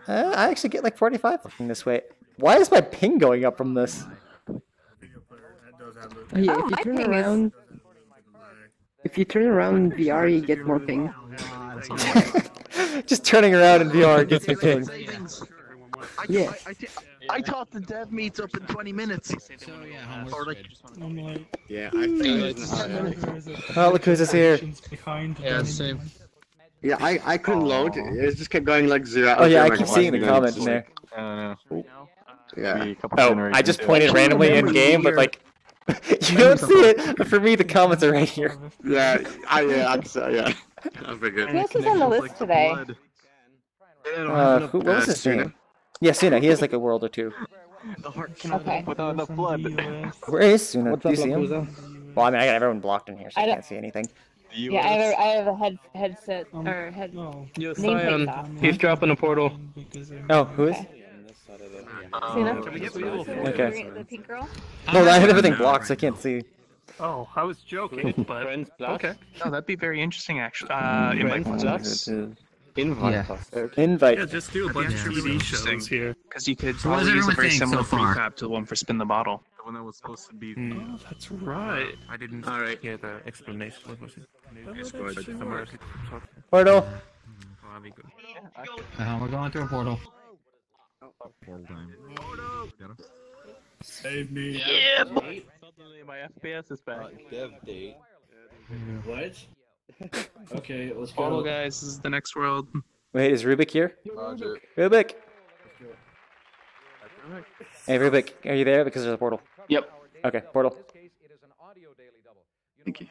I actually get like 45 looking this way. Why is my ping going up from this? Yeah, if you turn around... If you turn around in VR, you get more ping. Just turning around in VR gets me ping. Yeah. I thought the dev meets up in 20 minutes. Or like, yeah, I think Oh, Lakuza's here. Yeah, same. Yeah, I couldn't load. It just kept going like 0. Oh yeah, I keep seeing the comment in there. I don't know. Yeah. Oh, I just pointed randomly in game, but like, you don't see it. But for me, the comments are right here. Yeah, I figured. Who else is on the list today? What was his name? Yeah, Suna. He has like a world or two. The heart cannot Okay. without the blood. Where is Suna? What's Do you up, see him? Lapuza? Well, I mean, I got everyone blocked in here, so I I can't see anything. Yeah, I have a headset or head Yo, nameplate off. Cyan, he's dropping a portal. Oh, who is? Suna? Okay. The pink girl? No, I have everything blocked, so I can't see. Oh, I was joking, but okay. Oh, that'd be very interesting, actually. Invite plus. Invite. Invite. Yeah, just do a bunch of TV shows here. Because you could So what does probably use a everyone very think similar so far? prefab to the one for Spin the Bottle. The one that was supposed to be. Oh, that's right. I didn't hear the explanation. What was it? Portal. Oh, be good. We're going through a portal. Save me. Yeah. Suddenly my FPS is back. Dev date. What? Okay, let's go. Portal, guys. This is the next world. Wait, is Rubik here? Roger. Rubik. Hey, Rubik, are you there? Because there's a portal. Yep. Okay, portal. Thank you.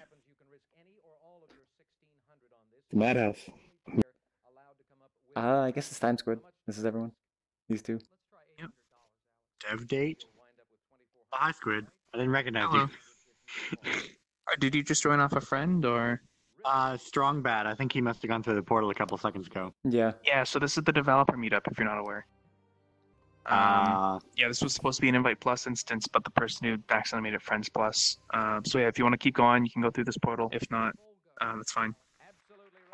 Madhouse. I guess it's Time Squid. This is everyone. These two. Dev date? Hi, Squid. I didn't recognize you. Did you just join off a friend, or? Strong bad. I think he must have gone through the portal a couple seconds ago. Yeah. Yeah, so this is the developer meetup, if you're not aware. Yeah, this was supposed to be an Invite Plus instance, but the person who accidentally made it Friends Plus. So yeah, if you want to keep going, you can go through this portal. If not, that's fine.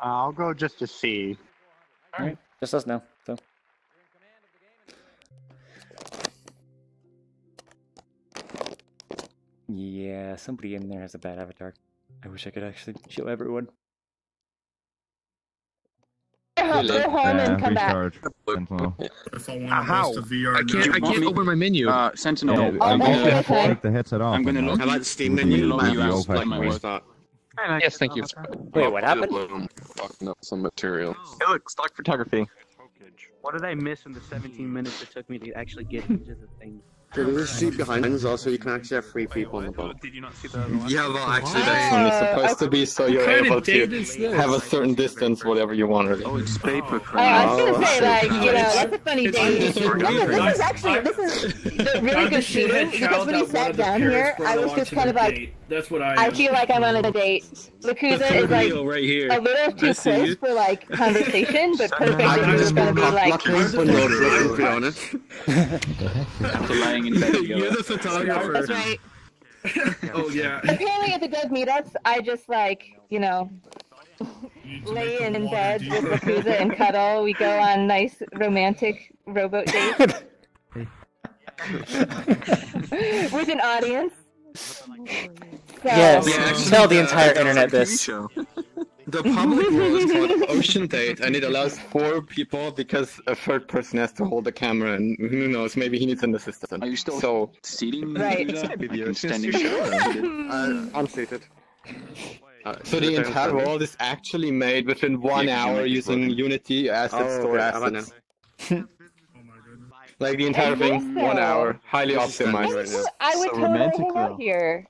I'll go just to see. Alright, just us now, so. Yeah, somebody in there has a bad avatar. I wish I could actually show everyone. Go home and come back. How? I can't open my menu. Sentinel. Take the headset off. I'm gonna look. I like the Steam menu. Like Yes, thank you. Wait, what happened? Fucking up some material. Hey, look, stock photography. What did I miss in the 17 minutes it took me to actually get into the thing? So there's a seat behind us also, you can actually have 3 people on the boat. Did you not see the Yeah, well, actually, that's only supposed to be so you're able to have a certain distance, whatever you want. Really. Oh, it's paper I was gonna say, like, you know, that's a funny date. This is the really good shooting, because when he sat down here, I was just kind of like, That's what I feel like I'm on a date. Lakuza is like right here. a little too close for like conversation, but perfect if he was gonna be like. To be honest. After lying in bed together. You're the photographer. That's right. Oh yeah. Apparently at the dev meetups, I just like, you know, lay in bed with Lakuza and cuddle. We go on nice romantic rowboat dates with an audience. So, yes, tell the entire internet this. The public role is called Ocean Date, and it allows 4 people because a third person has to hold the camera, and who knows, maybe he needs an assistant. Are you still seating? Right. Standing. I'm seated. So the entire world is actually made within 1 hour using Unity asset store assets. Like the entire thing, 1 hour, highly optimized right now. I would totally hang out here.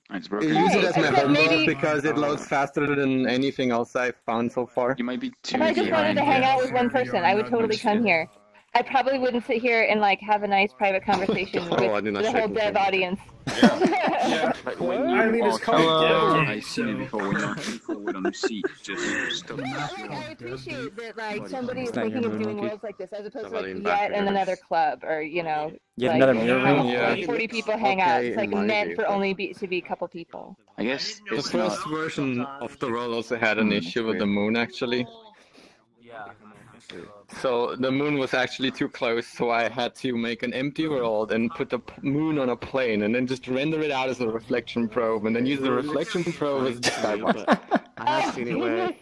I use it as my homework because it loads faster than anything else I've found so far. You might be too If I just wanted to hang out with one person, I would totally come here. I probably wouldn't sit here and like have a nice private conversation with the whole dev audience. I mean, it's called I seen it before when you're on the seat, just stuff. I appreciate that, like, somebody is thinking of doing worlds like this, as opposed to like yet in another club, or you know, Yet like, another mirror room? like 40 people hang out. It's like meant for only to be a couple people. I guess the first version of the world also had an issue with the moon, actually. So the moon was actually too close, so I had to make an empty world and put the moon on a plane, and then just render it out as a reflection probe, and then use the reflection probe as the skybox. I have seen it where...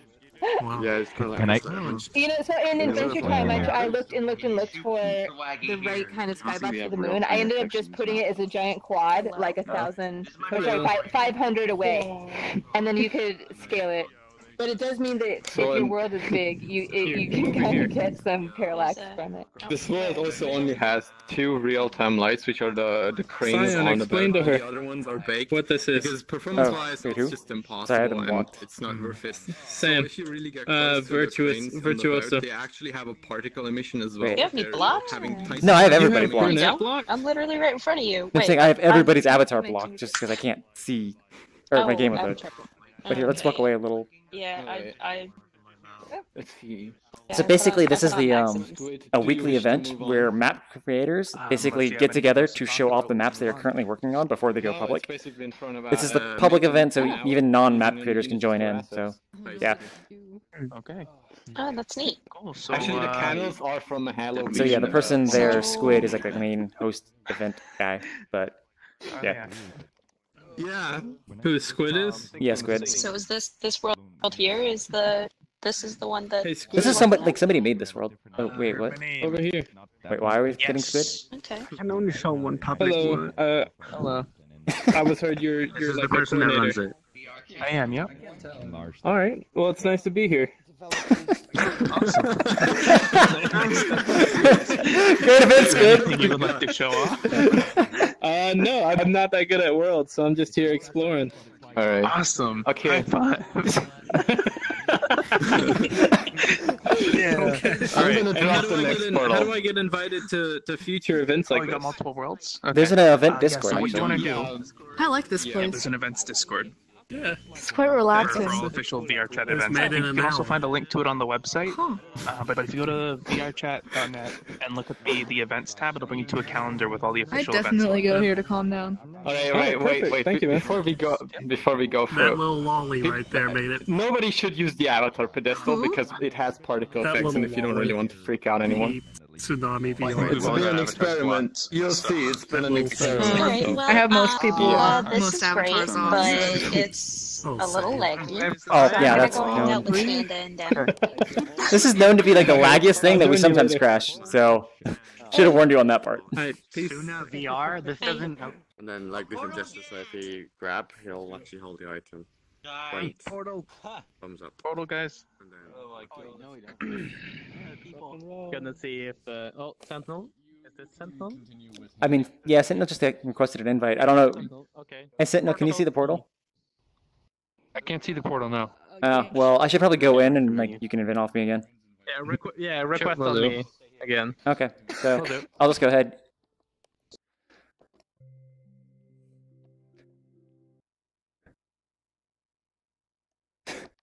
Yeah, it's kind of like... You know, so in Adventure Time, I looked and looked and looked for the right kind of skybox for the moon. I ended up just putting it as a giant quad, like 500 away, and then you could scale it. But it does mean that So, if your world is big, you can kind of get some parallax from it. This world also only has 2 real-time lights, which are the cranes Cyan, on the explain bed. to her The other ones are baked. what this is. Because performance-wise, wait, it's who? just impossible, Sorry, I haven't and walked. it's not worth it. Sam, So if you really get close to the cranes on the Virtuoso. boat, they actually have a particle emission as well. Wait. You have me They're blocked? having tiny- No, I have You everybody have blocked. brunette blocked? I'm literally right in front of you. I'm Wait, saying I have everybody's avatar blocked just because I can't see or my Oh, game I'm mode. tripping. But here, let's walk away a little. Yeah, I Let's see. So basically, this is I put the on accident. a weekly event where map creators basically get together to show off the maps they are currently working on before they go public. Basically in front of This is the public event, so even non-map creators can join in. So, yeah. Okay. Oh, that's neat. Cool. So, Actually, the candles are from the Halo. So yeah, the person there, So- Squid, is like the main host event guy. But yeah, Yeah. Who Squid is? yeah, Squid. So is this world here? This is the one that? Hey, This Squid. is somebody like somebody made this world. Oh wait, what? Over here. Wait, why are we getting Squid? Okay. I can only show one public Hello. one. Hello. I was heard you're This is like the person the that runs coordinator. it. I am. Yep. All right. Well, it's nice to be here. Great event, Squid. Anything you would like to show off? No, I'm not that good at worlds, so I'm just here exploring. All right. Awesome. Okay. High five. Yeah. Okay. I'm gonna And drop the next how do portal. I get invited to future events Oh, like we got this? multiple worlds. Okay. There's an event Yeah, Discord. so what do you actually. want to do? I like this Yeah, place. there's an events Discord. Yeah. It's quite For relaxing. all official VRChat It's events. made I in think you an can also hour. find a link to it on the website. Huh. But if you go to VRChat.net and look at the events tab, it'll bring you to a calendar with all the I official definitely events. go here to calm down. All right, Oh, perfect. wait. Thank you, man. Before we go That through, little lolly right there made it. nobody should use the avatar pedestal because it has particle That effects, and little if you don't wall really right want to freak out anyone. Tsunami It's VR. been an experiment. You'll see, it's been an experiment. Alright, well, I have most people, this most is avatars great, on. but it's a little laggy. Oh So yeah, I'm that's gonna go hang out known. with Shanda and This is known to be like the laggiest thing that we sometimes crash. So, should have warned you on that part. Alright, peace. Tuna VR. This doesn't. And then like different gestures, so if you grab, he'll actually hold the item. Point, Portal. thumbs up. Portal, guys. And then No, we don't. Gonna see if. Oh, Sentinel. Is this Sentinel? I mean, yeah, Sentinel just requested an invite. I don't know. Sentinel. Okay. Hey, Sentinel, can you see the portal? I can't see the portal now. Well, I should probably go in and like you can invent off me again. Yeah, request will on do. me again. Okay, so Will do. I'll just go ahead.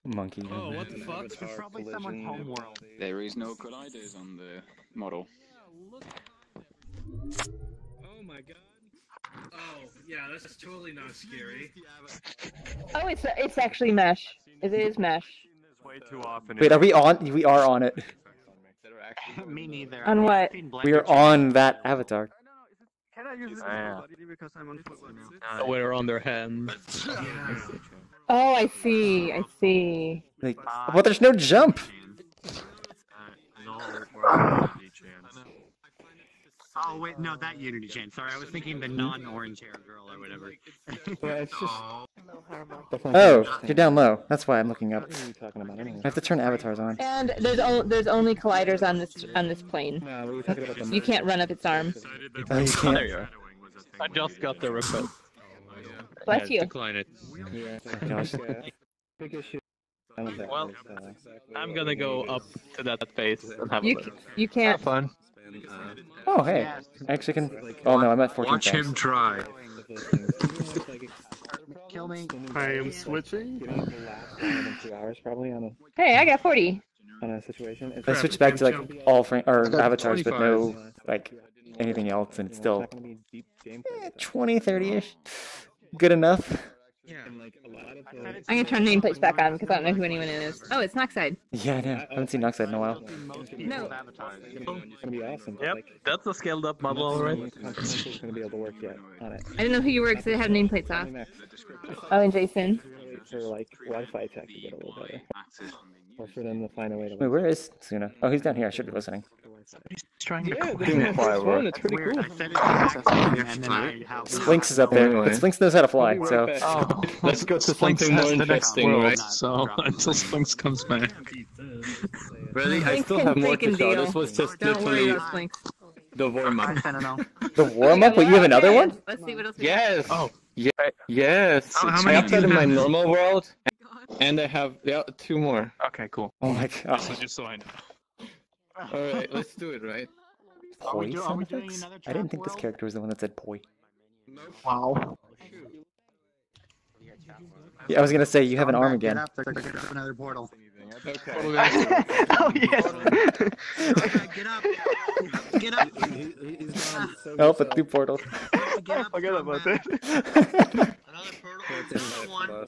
Monkey. Oh, what the fuck? It's probably someone's homeworld. There is no colliders on the model. Oh my god. Oh, yeah, that's totally not scary. Oh, it's actually mesh. It is mesh. Way too often. Wait, are we on? We are on it. Me neither. On what? We are on that avatar. Can I use this because I'm on foot now? We're on their hands. Oh, I see. I see. Like, but there's no jump. Oh wait, no, that Unity chain. Sorry, I was thinking the non-orange hair girl or whatever. yeah, it's just. Oh, you're down low. That's why I'm looking up. I have to turn avatars on. And there's only colliders on this plane. You can't run up its arm. Oh, you can't. There you are. I just got the request. Bless you. Decline it. Oh, gosh. Well, I'm gonna go up to that face and have a You look. you can't. Have fun. Oh, hey. I actually can. Oh no, I'm at 14 Watch frames. him try. Kill me. I am switching. 2 hours probably on Hey, I got 40. a situation. I switched back to like all frame or avatars, but no like anything else, and it's still 20, 30-ish. Good enough. I'm gonna turn nameplates back on because I don't know who anyone is. Oh, it's Knockside. Yeah, I know. I haven't seen Knockside in a while. No. It's gonna be awesome. Yep, that's a scaled up model already. It's gonna be able to work yet on it. I didn't know who you were because I had nameplates off. Oh, and Jason. For like Wi-Fi tech to get a little better. for them to find a way to. Wait, where is Suna? Oh, he's down here. I should be listening. He's trying to Yeah, climb this one, it's pretty cool. I said it and then I have Splinks is up there, but Splinks knows how to fly, so. Oh, Let's go to Splinks something more has the next interesting, world, right? so until Splinks comes back. Really? I Splinks still can have more take and to show. deal. This was just Don't worry literally about Splinks. the warm-up. The warm-up? Wait, you have another one? Let's see what else we Yes! Oh. Yeah, yes! How I many do updated you my have? normal world, and I have 2 more. Okay, cool. Oh my god. Just so I know. Alright, let's do it, right? Poi sound effects? I didn't think this character was the one that said poi. Wow. Yeah, I was gonna say, you have an arm again. Get up, they're gonna get up another portal. Okay. Oh yes! Get up! Get up! Oh, but 2 portals. Get up! Forget about that. Another portal.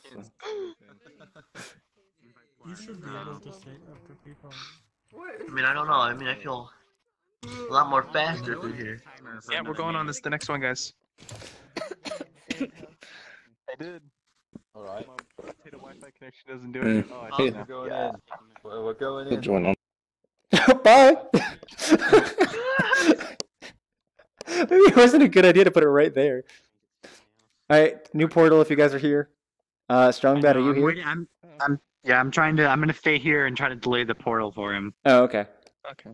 You should be able to say up to people. I mean, I don't know. I mean, I feel a lot more faster through here. Yeah, we're going on the next one, guys. I did. Alright. The Wi-Fi connection doesn't do Mm. it. Oh, I Hey. see now. Going in. We're going Good in. join on. Bye! Maybe it wasn't a good idea to put it right there. Alright, new portal if you guys are here. Strong Bad, are you here? I'm trying to. I'm gonna stay here and try to delay the portal for him. Oh, okay. Okay.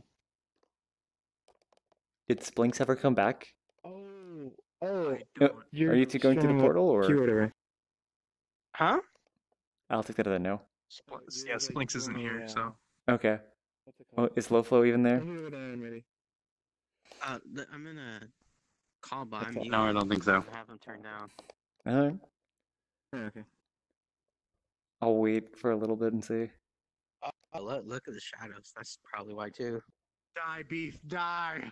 Did Splinks ever come back? Oh, Are you two going through the portal, or? Huh? I'll take that as a no. Yeah, Splinks isn't here, so. Okay. Oh, is low flow even there? I'm gonna call by. Okay. No, I don't think so. Have them turned down. Alright. Okay. I'll wait for a little bit and see. Oh, look at the shadows. That's probably why too. Die, beef, die!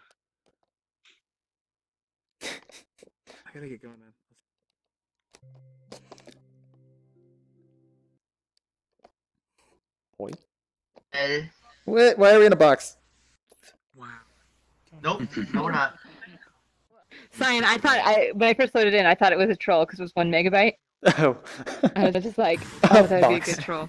I gotta get going now. Boy. Hey. Wait, why are we in a box? Nope, no we're not. Cyan, when I first loaded in, I thought it was a troll because it was 1 megabyte. Oh. I was just like, oh, that would be a Box. good troll.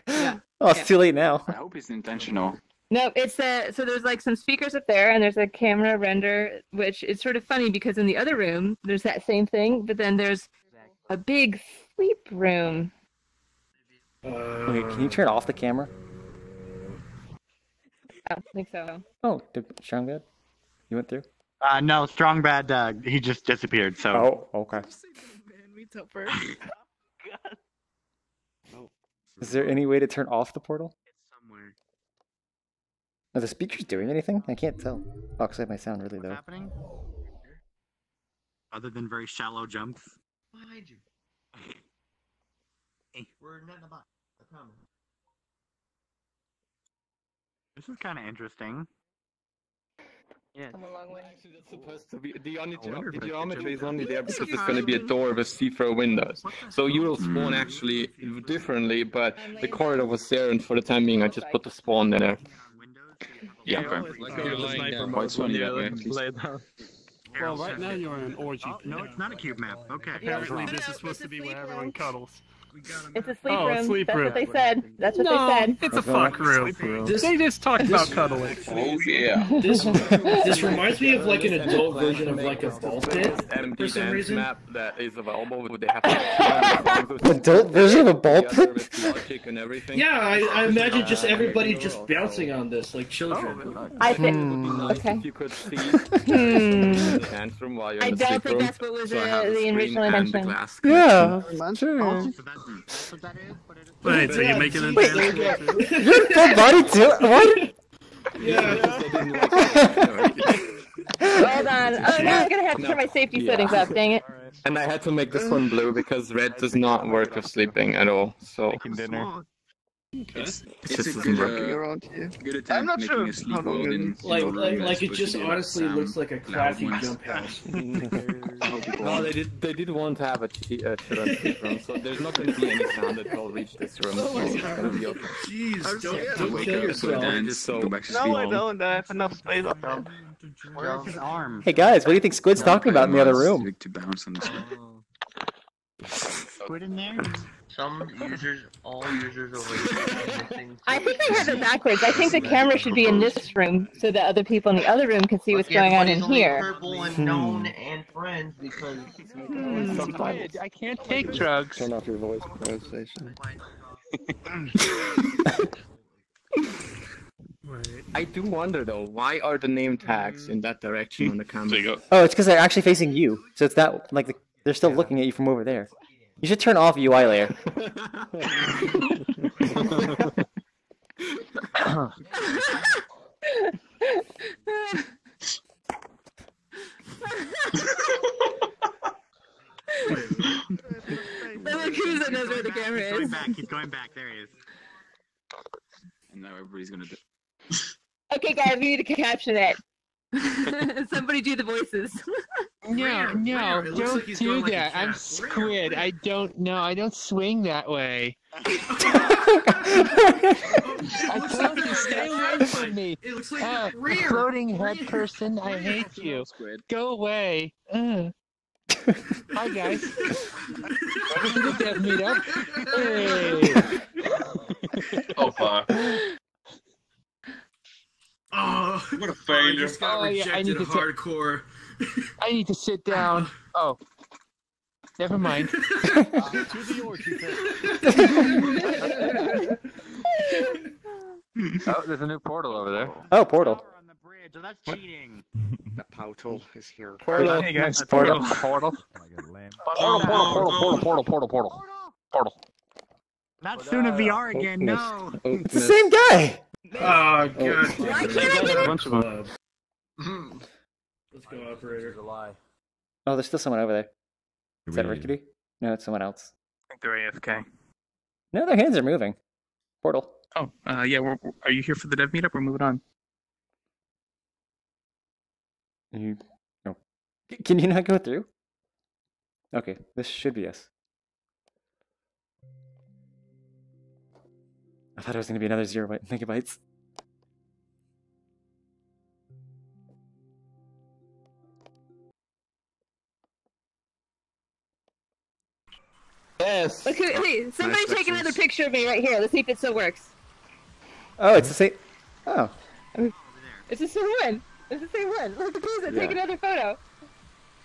Yeah. Oh, it's too late now. I hope it's intentional. No, it's so there's like some speakers up there, and there's a camera render, which is sort of funny because in the other room there's that same thing, but then there's a big sleep room. Wait, can you turn off the camera? I don't think so. Oh, did Strong Bad? You went through? No, Strong Bad. He just disappeared. So. Oh, okay. Is there any way to turn off the portal? Somewhere. Are the speakers doing anything? I can't tell. Oh, because I have my sound really low. Happening? Other than very shallow jumps. Behind you. We're not in a box. I promise. This is kind of interesting. Yeah. Come a long way. Actually, that's supposed to be the geometry is only there because it's going to be a door with see-through windows. So you will spawn actually differently, but the corridor was there, and for the time being, I just put the spawn there. Yeah, Okay. like you're the sniper Quite mode when funny that way, you at least. lay down. Well, right now you're in an orgy. No, it's not a cube map. Okay. Apparently, this is supposed to be where everyone cuddles. It's a sleep Oh, room. sleep That's room. what they said. That's what No, they said. it's a fuck room. They just talked about cuddling. Oh yeah. This reminds me of like an adult version of like a ball pit for some reason. Map that is available. They have Adult version of a ball pit? logic and everything. Yeah, I imagine just everybody just bouncing on this like children. I think. Okay. If you could see the tantrum while you're I in the don't sleep think room. that's what was So I have the screen original and the intention. glass Yeah, connection. sure. That's what that is? Wait, so you're making an Wait, advantage? you're full body too? What? Hold on. Oh, now I'm gonna have to turn my safety settings up. Dang it. And I had to make this one blue because red does not work with sleeping at all. So Making dinner. it's It's just a doesn't good, work. Good I'm attempt not making sure a sleep how long world it in is. Like it just supposed to be honestly like looks like a loud crappy ones. jump house. No, they did want to have a children's sleep room, so there's not going to be any sound that will reach this room. So it's going to be okay. Jeez, don't Wake kill up, go yourself. dance, So- go back to No, sleep. I don't. I have enough space. Where's his arm? Hey guys, what do you think Squid's talking about in the other room? To bounce on the spot. Squid in there? Some users, all users over here. I think they have it backwards. I think the camera should be in this room so that other people in the other room can see what's going on in here. Purple and known and friends because. I can't take drugs. Turn off your voice processation. I do wonder though, why are the name tags in that direction on the camera? There you go. Oh, it's because they're actually facing you. So it's that, like, they're still looking at you from over there. You should turn off UI layer. Look who's that knows where the camera is. Keep going back. There he is. And now everybody's gonna do. Okay, guys, we need to caption it. Somebody do the voices. No, don't do that. I'm Squid. I don't swing that way. I told you, stay away from me. It looks like a career. Floating head person, I hate you. Go away. Hi guys. Welcome to the Dev Meetup. Hey. Oh fuck. Oh, What a I just got rejected I need to hardcore. I need to sit down. Oh. Never mind. Oh, there's a new portal over there. Oh, portal. So that's cheating. The portal is here. Portal. Hey guys, Portal. portal. Portal. Not soon in VR again, no. It's the same guy! Oh, God. Why can't I get A it? bunch of them. Let's go, operator. Oh, there's still someone over there. Is that Rickety? No, it's someone else. I think they're AFK. No, their hands are moving. Portal. Oh, yeah. Are you here for the dev meetup? We're moving on. No. Can you not go through? Okay, this should be us. I thought it was going to be another 0 megabytes. Yes. Look, hey, somebody take another picture of me right here. Let's see if it still works. Oh, it's the same. Oh. It's the same one. It's the same one. Look, please, take another photo.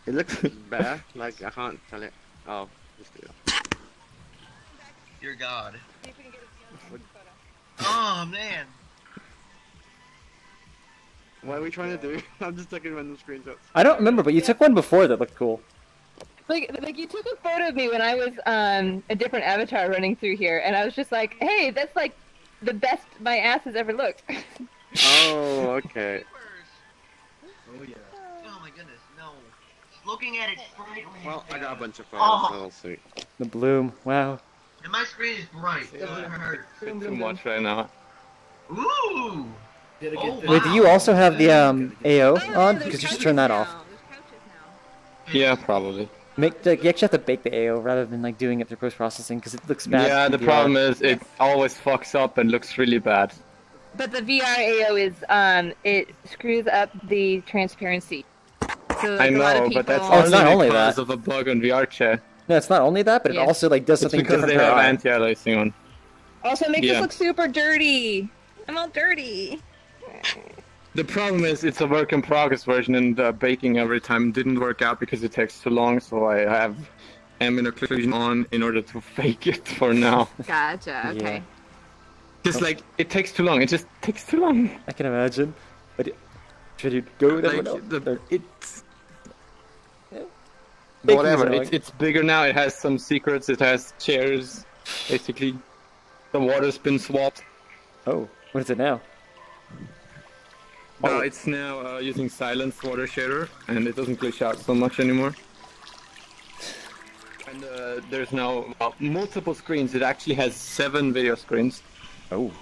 It looks bad. Like I can't tell it. Oh, just do it. Dear God. Oh man. What are we trying to do? I'm just taking random screenshots. I don't remember, but you took one before that looked cool. Like you took a photo of me when I was a different avatar running through here, and I was just like, hey, that's like the best my ass has ever looked. Oh, okay. Oh yeah. Oh my goodness, no. Looking at it straight. Well, I got a bunch of photos, Oh. so we'll see. The bloom, wow. And my screen is bright. Doesn't hurt. Too much right now. Ooh. Wait, do you also have the AO on? Because you should turn that off. Yeah, probably. You actually have to bake the AO rather than like doing it through post-processing because it looks bad. Yeah, the problem is it always fucks up and looks really bad. But the VR AO is it screws up the transparency. So, I like, a lot of know, people... but that's it's not only because that. of a bug on VRChat. No, it's not only that, but it Yeah. also like does It's something because different they per have eye. anti-aliasing on. Also, it makes Yeah. us look super dirty. I'm all dirty. The problem is it's a work in progress version, and baking every time didn't work out because it takes too long. So I have ambient occlusion on in order to fake it for now. Gotcha. Okay. Just like it takes too long. It just takes too long. I can imagine. But should you go with everyone else? It's Baking's whatever. annoying. It's bigger now. It has some secrets. It has chairs. Basically, the water's been swapped. Oh, what is it now? It's now using silenced water shader, and it doesn't glitch out so much anymore. And there's now multiple screens. It actually has 7 video screens. Oh.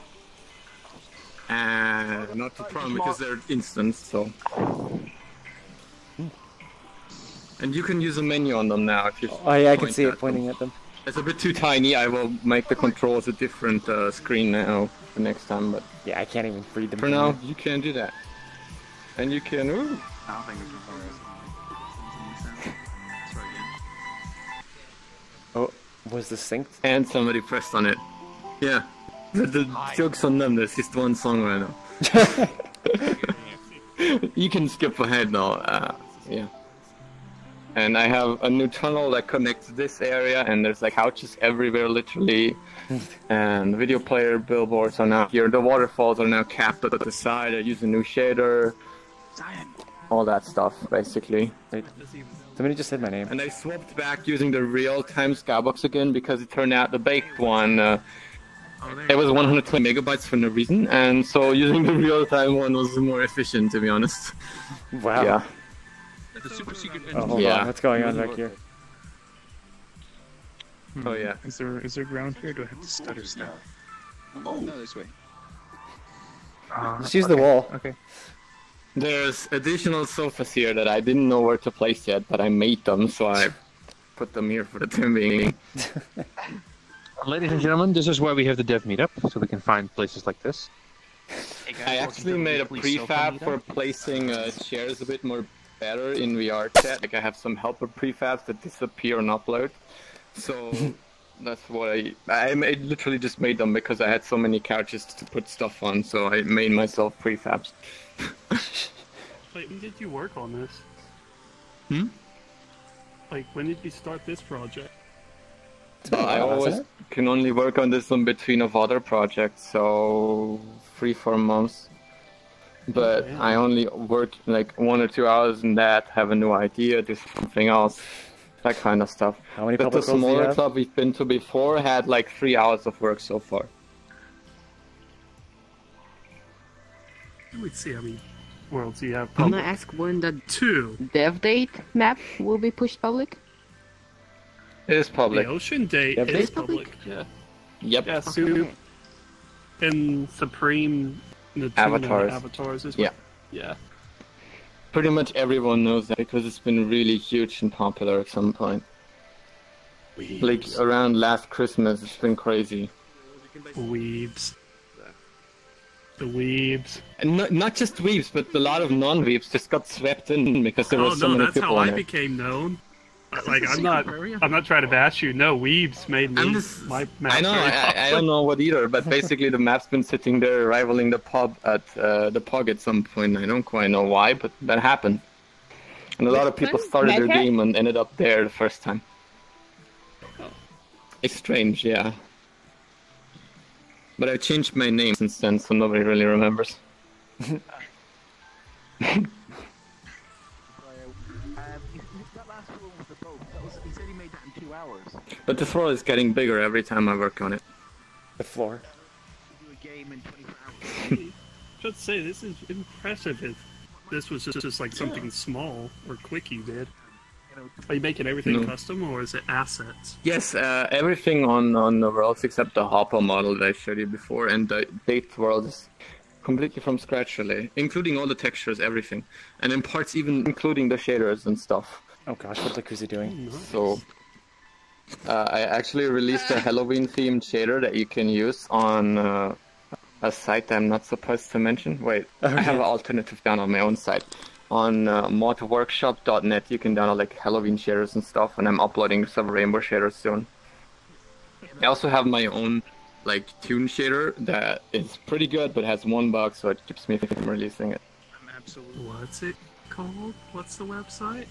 And not the problem because they're instant, so. And you can use a menu on them now if you. Oh yeah, I can point see it at pointing them. at them. It's a bit too tiny. I will make the controls a different screen now for next time, but. Yeah, I can't even read them. For now, you can do that. And you can. Ooh. I don't think we can focus. Oh, was this synced? And somebody pressed on it. Yeah. The joke's on them, there's just one song right now. You can skip ahead now, yeah. And I have a new tunnel that connects this area, and there's like couches everywhere, literally. And video player billboards are now here. The waterfalls are now capped at the side. I use a new shader. All that stuff, basically. Wait, somebody just said my name. And I swapped back using the real-time skybox again because it turned out the baked one, it was 120 megabytes for no reason, and so using the real-time one was more efficient, to be honest. Wow. Yeah. The super secret Oh, hold on. What's going on back here? Oh yeah. Is there ground here? Do I have to stutter stuff? Oh, no, this way. Just use the wall. Okay. There's additional sofas here that I didn't know where to place yet, but I made them, so I put them here for the time being. Ladies and gentlemen, this is why we have the dev meetup, so we can find places like this. I actually made a prefab for placing chairs a bit more better in VRChat. Like I have some helper prefabs that disappear on upload. So that's what I literally just made them because I had so many couches to put stuff on, so I made myself prefabs. Wait, when did you work on this? Hmm? Like, when did you start this project? I always can only work on this in between of other projects, so 3-4 months. But I only work like 1 or 2 hours in that, have a new idea, do something else, that kind of stuff. How many but the public roles do you smaller have? club we've been to before had like 3 hours of work so far. Let me see how many worlds you have. Can I ask when the 2 dev date map will be pushed public? It is public. The Ocean Date Yep. is public. Yeah. Yep. Yeah, Soup and Supreme the two Avatars. Avatars as Yeah. well. Yeah. Pretty much everyone knows that because it's been really huge and popular at some point. Like around last Christmas, it's been crazy. Weebs. The weebs. And not just weebs, but a lot of non-weebs just got swept in because there were so many that's people how on I it. became known. Like I'm not trying to bash you. No, weebs made me my map. I know, very I popular. don't know what either, but basically the map's been sitting there rivaling the pub at the POG at some point. I don't quite know why, but that happened. And a lot of people started their game and ended up there the first time. It's strange, yeah. But I've changed my name since then, so nobody really remembers. But the floor is getting bigger every time I work on it. The floor? Just say this is impressive. If this was just like something small or quick you did. Are you making everything No. custom or is it assets? Yes, everything on the worlds except the hopper model that I showed you before, and the date world is completely from scratch really, including all the textures, everything. And in parts even including the shaders and stuff. Oh gosh, what's Akuzi doing? So, I actually released a Halloween-themed shader that you can use on a site that I'm not supposed to mention. Wait, I have an alternative down on my own site. On modworkshop.net you can download like Halloween shaders and stuff, and I'm uploading some rainbow shaders soon. I also have my own like tune shader that is pretty good but has one bug, so it keeps me from releasing it. What's it called? What's the website?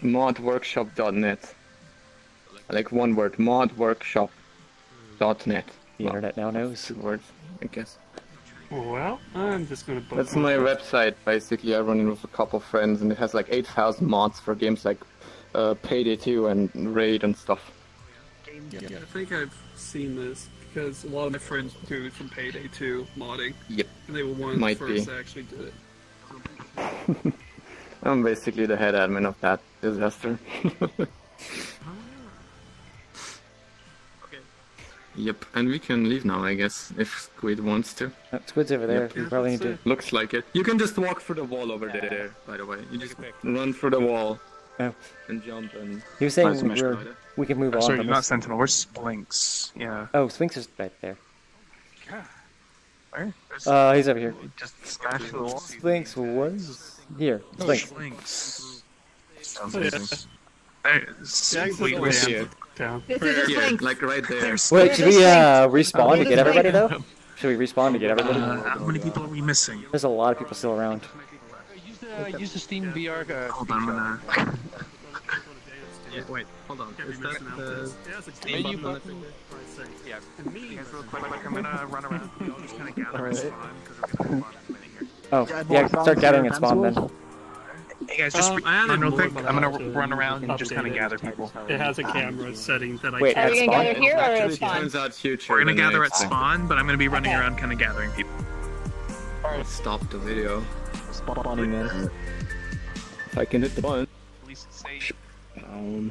Modworkshop.net. Like one word, modworkshop.net. The internet now knows. 2 words, I guess. Well, I'm just gonna put That's my website, basically. I run it with a couple friends, and it has like 8,000 mods for games like Payday 2 and Raid and stuff. Yeah, I think I've seen this because a lot of my friends do it from Payday 2 modding. Yep. And they were one of the Might first be. that actually did it. I'm basically the head admin of that disaster. Yep, and we can leave now, I guess, if Squid wants to. Squid's over there. We probably need to. Looks like it. You can just walk through the wall over there, by the way. You just run through the wall and jump and... He was saying we can move on. Sorry, from not this. Sentinel. Where's Splinks? Yeah. Oh, Sphinx is right there. Where? He's over here. Just smash the wall. Sphinx was here. Sphinx. Sounds Oh, yeah. amazing. Yeah, I can put down. This is a Yeah, Sphinx. like right there. Wait, should we respawn to get everybody though? Should we respawn to get everybody? How many people are we missing? There's a lot of people still around. Use the Steam VR. Hold on, I'm gonna. Wait, hold on. Is that the Steam menu button? button? Yeah. Me, guys, real quick. I'm gonna run around. We all just kind of gather and spawn because we're gonna spawn in a minute here. Oh, yeah, start gathering at spawn then. Hey guys, just run real quick. I'm gonna run around and just kind of Update it. gather people. It has a camera setting that I Wait, can. Are we gonna gather here or at Actually, spawn? turns out future. We're gonna than gather I at spawn, but I'm gonna be running around kind of gathering people. expected. Stop the video. Spawning in. If I can hit the button. At least say. I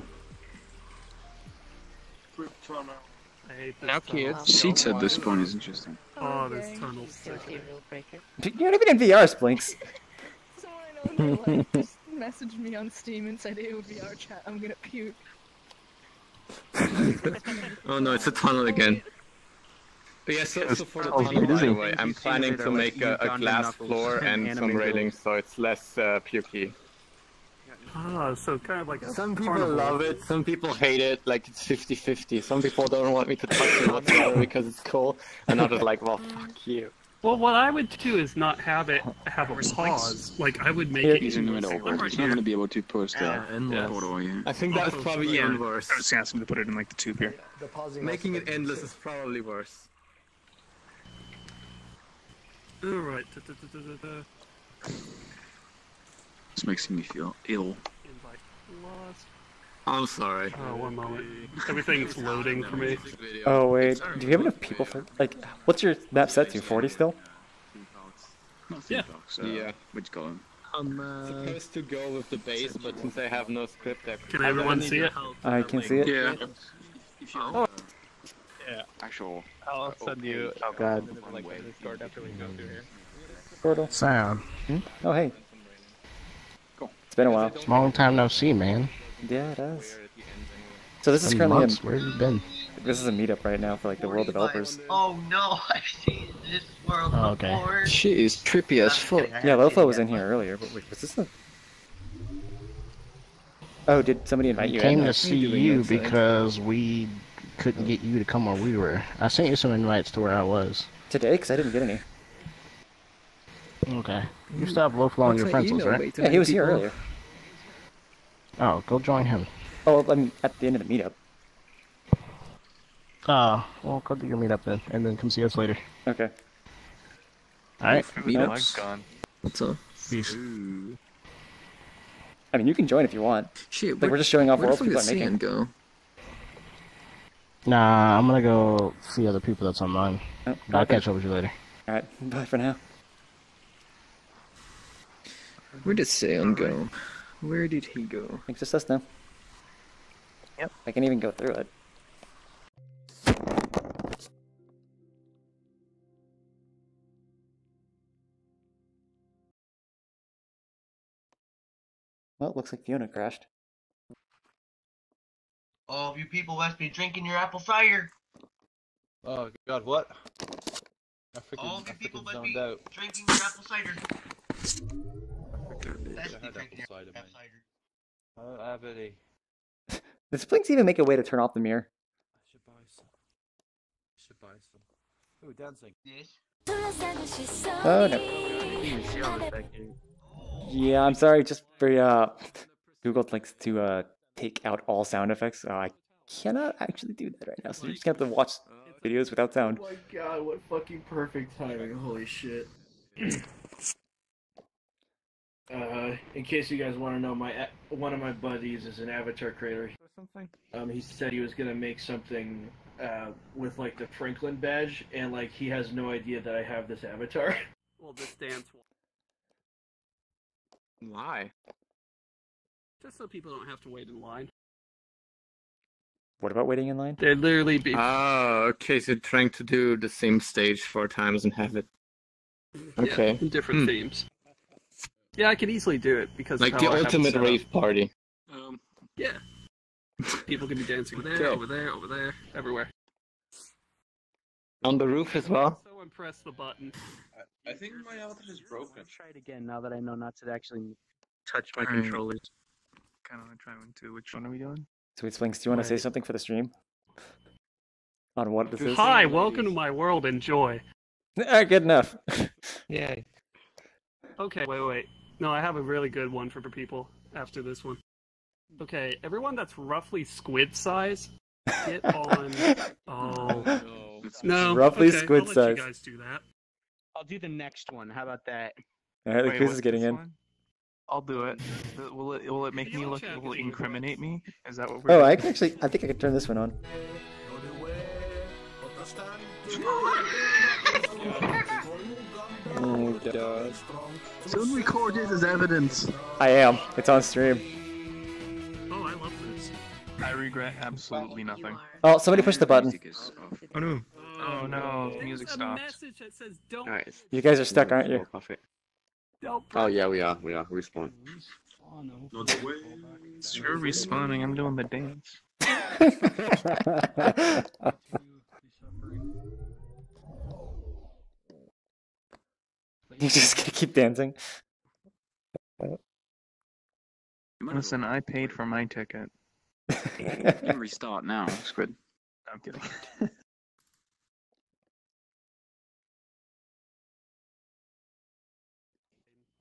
hate this Now, tunnel. kids. Seat said this spawn is interesting. Oh, this tunnel's sick. You're not even in VR, Splinks. Just messaged me on Steam and said it would be our chat. I'm gonna puke. Oh no, it's a tunnel again. But yeah, so for the tunnel, by the way, I'm planning to make a glass floor and some railings so it's less pukey. Ah, so kind of like a Some people carnival. love it, some people hate it, like it's 50-50. Some people don't want me to touch it whatsoever because it's cool, and others like, well, fuck you. Well, what I would do is not have it have a pause. Like I would make it. He's in the middle. He's not going to be able to post a photo. Yeah. I think that's probably even worse. I was asking to put it in like the tube here. Making it endless is probably worse. Alright. This makes me feel ill. Invite lost. I'm sorry. Oh, one moment. Everything's loading for me. Oh wait, do we have enough people for like? What's your map set to? 40 still? Yeah. Yeah. What you call him? I'm supposed to go with the base, but since I have no script, Can everyone see it? I can see it. Yeah. Oh. Yeah. Actual. I'll send you. Oh god. Like the Discord after we go through here. Portal. Sam. Oh hey. It's been a while. It's a long time no see, man. Yeah, it has. So this is Been currently months. Where have you been? This is a meetup right now for like the world developers. Oh no, I've seen this world Oh, okay. before. Shit is trippy as fuck. Yeah, Lofo was in here earlier, but wait, was this the... Oh, did somebody invite you Came in? to see you because we couldn't get you to come where we were. I sent you some invites to where I was. Today? Because I didn't get any. Okay. You still have Lofo on your friends list, right? Yeah, he was here earlier. Oh, go join him. Oh, I mean, at the end of the meetup. Well, go do your meetup then, and then come see us later. Okay. Alright. Meetups. Gone. What's up? Peace. I mean, you can join if you want. Shit, Like, we're just showing off where worlds the people fuck are did making. Cyan go? Nah, I'm gonna go see other people that's online. Oh, I'll okay. catch up with you later. Alright, bye for now. Where did Cyan go? Where did he go? It's just us now. Yep. I can even go through it. Well, it looks like Fiona crashed. All of you people must be drinking your apple cider. Oh god, what? All of you people must be zoned out. drinking your apple cider. That's I had drinking apple your cider, apple man. cider. I have any. Does Splinks even make a way to turn off the mirror? I should buy some. Ooh, dancing. Yes. Oh no. Yeah, I'm sorry, just for Google likes to take out all sound effects. I cannot actually do that right now, so you're just gonna have to watch videos without sound. Oh my god, what fucking perfect timing, holy shit. In case you guys want to know, one of my buddies is an avatar creator. He said he was gonna make something with like the Franklin badge, and like he has no idea that I have this avatar. Well, this dance. Why? Just so people don't have to wait in line. What about waiting in line? They'd literally be. Oh, okay, so you're trying to do the same stage 4 times and have it. Okay. Yeah, different themes. Yeah, I could easily do it because Like of the how I have it ultimate set up. rave party. Yeah. People can be dancing there, over there, over there, everywhere. On the roof as well? So press the button. I think my avatar is broken. Try it again now that I know not to actually touch my Alright. controllers. Kind of want to try one too. Which one are we doing? Sweet Slinks, do you want to say something for the stream? On what this is? Hi, welcome to my world. Enjoy. Good enough. Yay. Okay, wait. No, I have a really good one for people after this one. Okay, everyone that's roughly squid size, get on. Oh. No. Roughly okay, squid I'll let size. you guys do that. I'll do the next one. How about that? Alright, the Wait, quiz what's is getting this in. one? I'll do it. Will it make me look? Will it incriminate me? Is that what we're? Oh, doing? I think I could turn this one on. Oh gosh. Soon recorded as evidence. I am. It's on stream. Oh, I love this. I regret absolutely nothing. Oh, somebody push the button. Oh no! Oh no! The music There's a stopped. message that says don't. Nice. You guys are stuck, aren't you? Don't Oh yeah, we are. Respawn. You're respawning. I'm doing the dance. You just gonna keep dancing. Listen, I paid for my ticket. You can restart now, Squid. I'm kidding.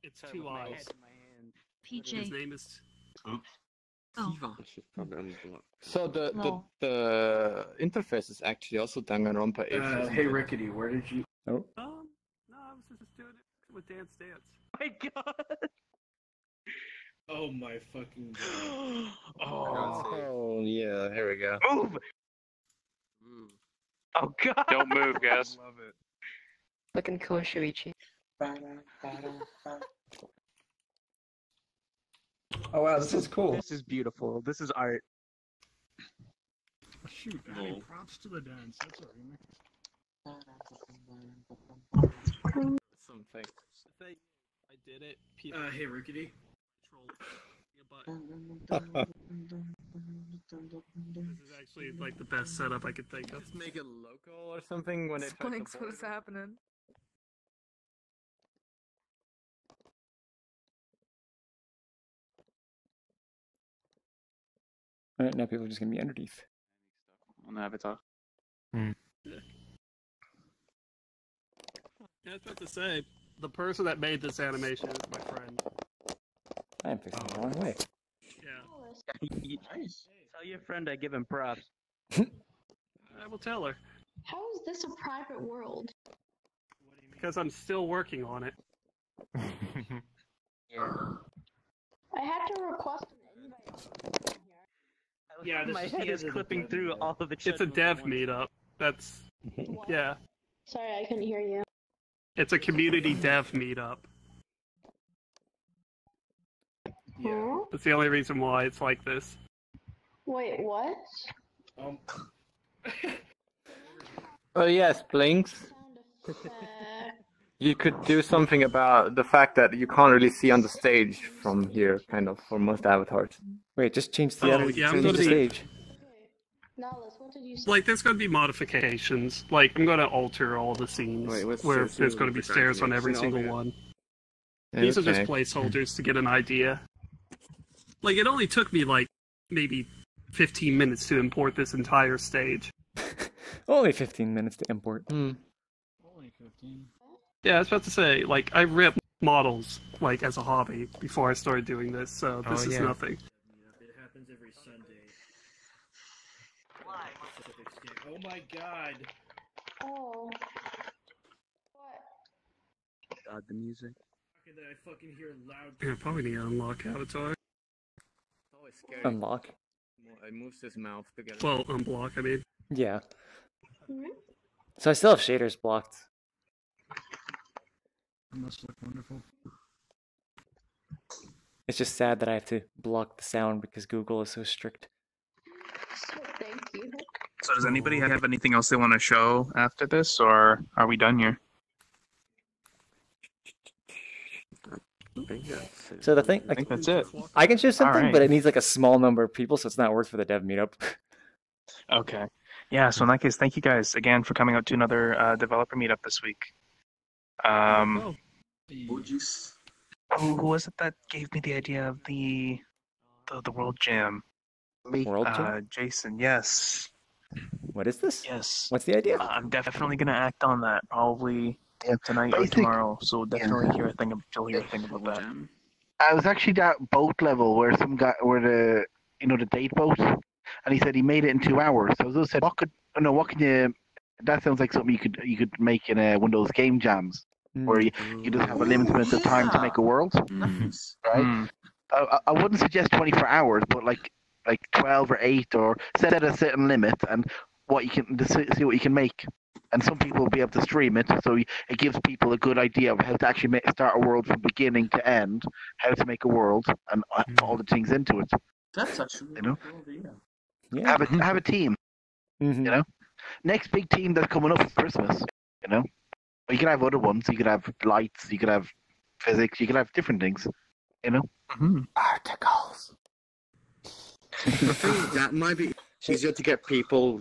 It's 2 eyes. PJ. His name is. Oops. So the No. the interface is actually also Danganronpa 8. Hey Rickety, where did you? Oh. No, I was just doing it with Dance Dance. My God. Oh my fucking god. Oh yeah, here we go. Move. Oh God. Don't move, guys. Love it. Looking cool, Shuichi. Oh wow, this is cool. This is beautiful. This is art. Shoot, adding props to the dance. That's a remix. Something. I did it. Hey Rickety. This is actually like the best setup I could think of. Just make it local or something when it. Splinks, what's happening? Alright, now people are just gonna be underneath. On the avatar. Yeah, I was about to say, the person that made this animation is my friend. I'm facing the wrong way. Yeah. Nice. Tell your friend I give him props. I will tell her. How is this a private world? Because I'm still working on it. Yeah. I had to request an invite. Yeah, My head is clipping through all of the. It's a dev meetup. That's. Yeah. Sorry, I couldn't hear you. It's a community dev meetup. Yeah. That's the only reason why it's like this. Wait, what? Oh yes, Blinks. You could do something about the fact that you can't really see on the stage from here, kind of, for most avatars. Wait, just change the I'm change gonna the be stage. Nahlas, what did you say? like. There's going to be modifications. Like I'm going to alter all the scenes where there's going to be stairs on every single one. These are just placeholders to get an idea. Like it only took me like maybe 15 minutes to import this entire stage. Only 15 minutes to import. Only 15. Yeah, I was about to say, like, I ripped models, like, as a hobby before I started doing this, so this is nothing. It happens every Sunday. Oh my god. Oh. God, the music. Fucking that I fucking hear loud. Yeah, probably need to unlock avatar. It's always scary. Unlock. It moves his mouth together. Well, unblock, I mean. Yeah. So I still have shaders blocked. It must look wonderful. It's just sad that I have to block the sound because Google is so strict. Thank you. So does anybody have anything else they want to show after this, or are we done here? So the thing, I think that's it. I can show something, Alright. but it needs like a small number of people, so it's not worth for the dev meetup. Okay. Yeah, so in that case, thank you guys again for coming out to another developer meetup this week. Who was it that gave me the idea of the World Jam? World tour? Jason, yes. What is this? Yes. What's the idea? I'm definitely gonna act on that, probably tonight or tomorrow. So definitely hear a thing about that. I was actually at boat level where some guy, where the date boat, and he said he made it in 2 hours. So I said, what can you? That sounds like something you could make in one of those game jams where you just have a limited amount of time to make a world, right? I wouldn't suggest 24 hours, but like 12 or 8, or set a certain limit and what you can see what you can make. And some people will be able to stream it, so it gives people a good idea of how to actually start a world from beginning to end, how to make a world, and all the things into it. That's actually you know. Yeah. Have a team. You know, next big team that's coming up for Christmas. You know, or you can have other ones. You could have lights. You could have physics. You could have different things. You know, articles. I think that might be easier to get people.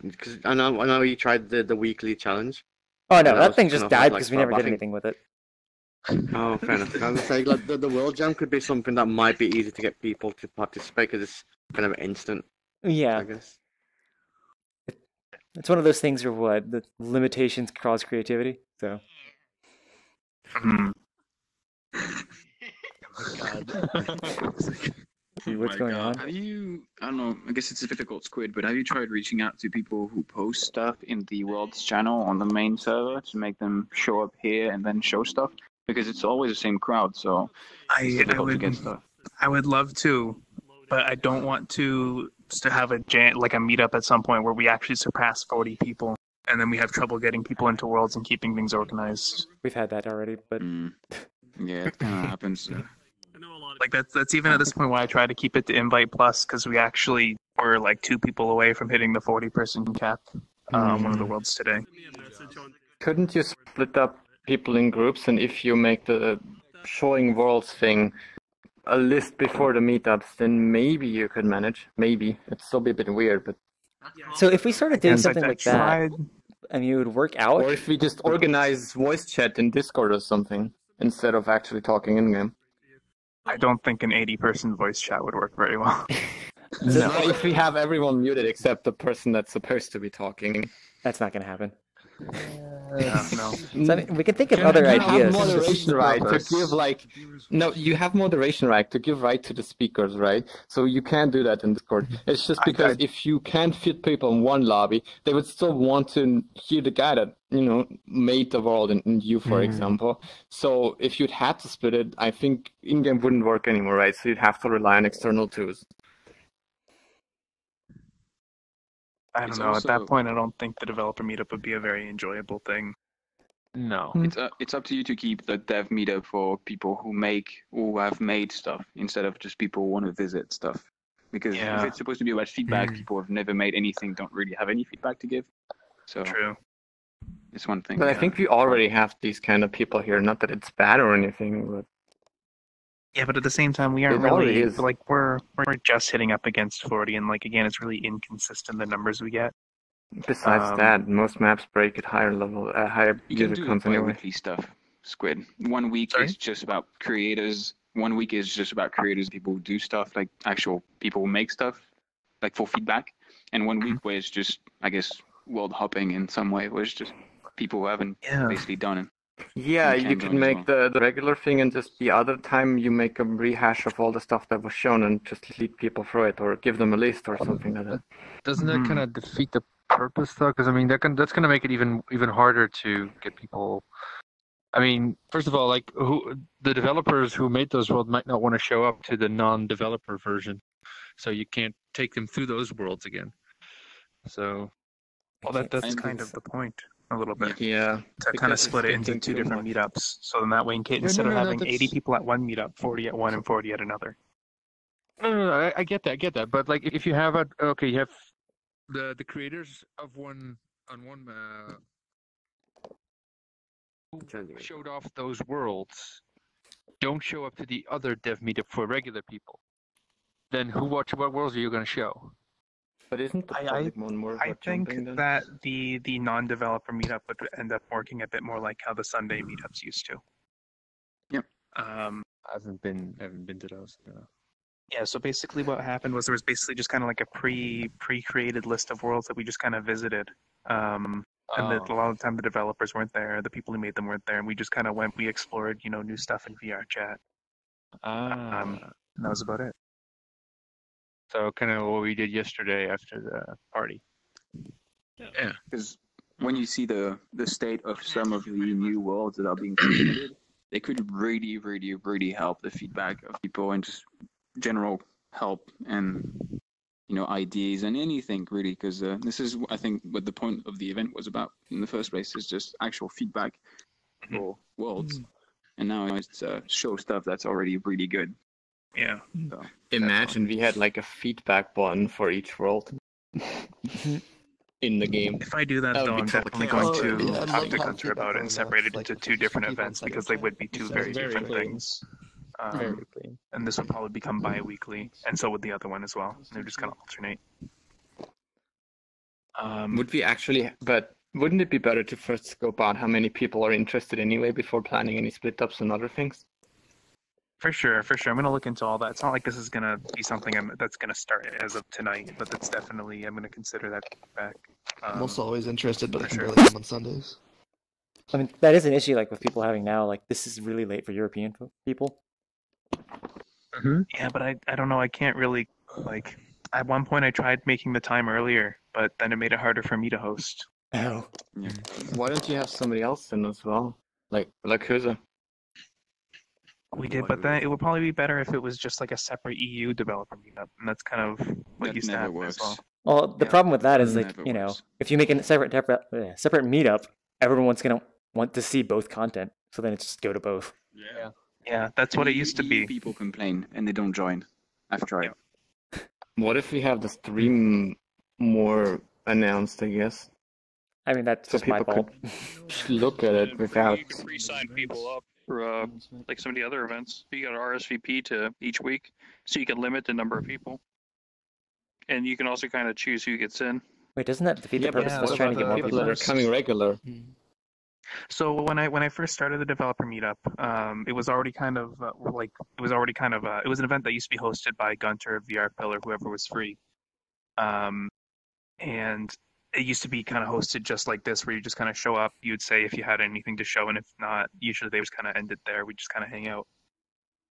Because I know you tried the weekly challenge. Oh no, that thing just died because we never did think... anything with it. Oh, fair enough. I was saying like the World Jam could be something that might be easy to get people to participate because it's kind of instant. Yeah, I guess. It's one of those things where the limitations cause creativity. So. What's going on? Have you, I don't know, I guess it's a difficult squid, but have you tried reaching out to people who post stuff in the World's channel on the main server to make them show up here and then show stuff? Because it's always the same crowd, so it's difficult to get stuff. I would love to, but I don't want to have a meetup at some point where we actually surpass 40 people, and then we have trouble getting people into Worlds and keeping things organized. We've had that already, but yeah, it kind of happens. Like that's even at this point why I try to keep it to invite plus, because we actually were like 2 people away from hitting the 40-person cap one of the Worlds today. Couldn't you split up people in groups, and if you make the showing worlds thing a list before the meetups, then maybe you could manage. Maybe it'd still be a bit weird, but so if we started doing something like that, I mean, it would work out. Or if we just organize voice chat in Discord or something instead of actually talking in game. I don't think an 80-person voice chat would work very well. No, if we have everyone muted except the person that's supposed to be talking. That's not going to happen. No. So, I mean, we can think of other ideas. You have moderation right to give you have moderation right to give right to the speakers, right? So you can do that in Discord. It's just because if you can't fit people in one lobby, they would still want to hear the guy that made the world and you, for example. So if you'd had to split it, I think in-game wouldn't work anymore, right? So you'd have to rely on external tools. I don't know. At that point, I don't think the developer meetup would be a very enjoyable thing. No. It's up to you to keep the dev meetup for people who have made stuff instead of just people who want to visit stuff. Because if it's supposed to be about feedback, people who have never made anything don't really have any feedback to give. So true. It's one thing. But I think we already have these kind of people here. Not that it's bad or anything, but yeah, but at the same time, we aren't really we're just hitting up against 40, and again, it's really inconsistent the numbers we get. Besides that, most maps break at higher level, higher user counts anyway. Bi-weekly stuff, Squid. 1 week is just about creators. 1 week is just about creators, people who do stuff, like actual people who make stuff, like for feedback. And 1 week where it's just, I guess, world hopping in some way, where it's just people who haven't basically done it. Yeah, you could make the regular thing, and just the other time you make a rehash of all the stuff that was shown and just lead people through it, or give them a list or something like that. Doesn't that kind of defeat the purpose, though? Because I mean, that's going to make it even harder to get people. I mean, first of all, the developers who made those worlds might not want to show up to the non-developer version, so you can't take them through those worlds again. So, that's kind of the point. A little bit. Yeah. To kind of split it into 2 different meetups. So then that way, instead of having 80 people at one meetup, 40 at one and 40 at another. No, I get that. But if you have you have the creators of one who showed off those worlds don't show up to the other dev meetup for regular people. Then what worlds are you going to show? But isn't the public one more I think that the non-developer meetup would end up working a bit more like how the Sunday meetups used to. Yep. I haven't been to those. No. Yeah, so basically what happened was there was basically just kind of like a pre-created list of worlds that we just kind of visited. And a lot of the time the developers weren't there, the people who made them weren't there, and we just kind of we explored, new stuff in VRChat. And that was about it. So kind of what we did yesterday after the party. Yeah, because when you see the state of some of the new worlds that are being created, they could really, really, really help the feedback of people and just general help and ideas and anything really. Because this is, I think, what the point of the event was about in the first place, is just actual feedback for worlds, and now it's show stuff that's already really good. Yeah. So, imagine we had like a feedback button for each world. In the game. If I do that, though, I'm definitely going to talk to Gunter about it and separate it into two different events, because they would be two very different things. And this would probably become bi-weekly, and so would the other one as well. They would just kind of alternate. Would we actually, but wouldn't it be better to first scope out how many people are interested anyway before planning any split ups and other things? For sure. I'm going to look into all that. It's not like this is going to be something that's going to start as of tonight, but that's definitely, I'm going to consider that back. I'm also always interested, but I can sure. barely come on Sundays. I mean, that is an issue, like with people having now, like this is really late for European people. Yeah, but I don't know. I can't really, like, at one point I tried making the time earlier, but then it made it harder for me to host. Oh. Yeah. Why don't you have somebody else in as well? Like Huza? We did, but then it would probably be better if it was just like a separate EU developer meetup, and that's kind of what used to happen as well. Well, the problem with that is, like, if you make a separate meetup, everyone's gonna want to see both content, so then it's just go to both. Yeah, that's what it used to be. People complain and they don't join. I've tried. What if we have the stream more announced, I guess? I mean, that's so just my fault. Could look at it without. You can pre-sign people up for like some of the other events. You got an RSVP to each week, so you can limit the number of people, and you can also kind of choose who gets in. Wait, doesn't that defeat the purpose of us trying to get more people that are coming regular? So when I first started the developer meetup, it was already kind of it was an event that used to be hosted by Gunter, VR Pillar, whoever was free, and it used to be kind of hosted just like this, where you just kind of show up, you would say if you had anything to show, and if not, usually they just kind of end it there. We just kind of hang out.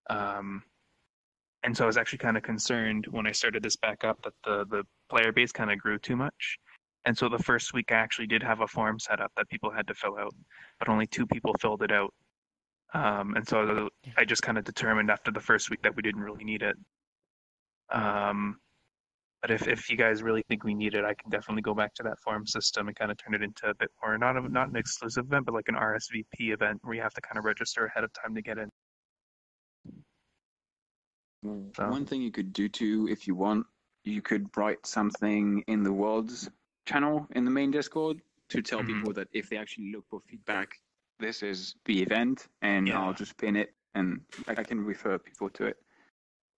And so I was actually kind of concerned when I started this back up that the player base kind of grew too much. And so the first week I actually did have a form set up that people had to fill out, but only 2 people filled it out. And so I just kind of determined after the first week that we didn't really need it. But if you guys really think we need it, I can definitely go back to that form system and kind of turn it into a bit more, not an exclusive event, but like an RSVP event where you have to kind of register ahead of time to get in. So. One thing you could do too, if you want, you could write something in the world's channel in the main Discord to tell people that if they actually look for feedback, this is the event, and I'll just pin it, and I can refer people to it.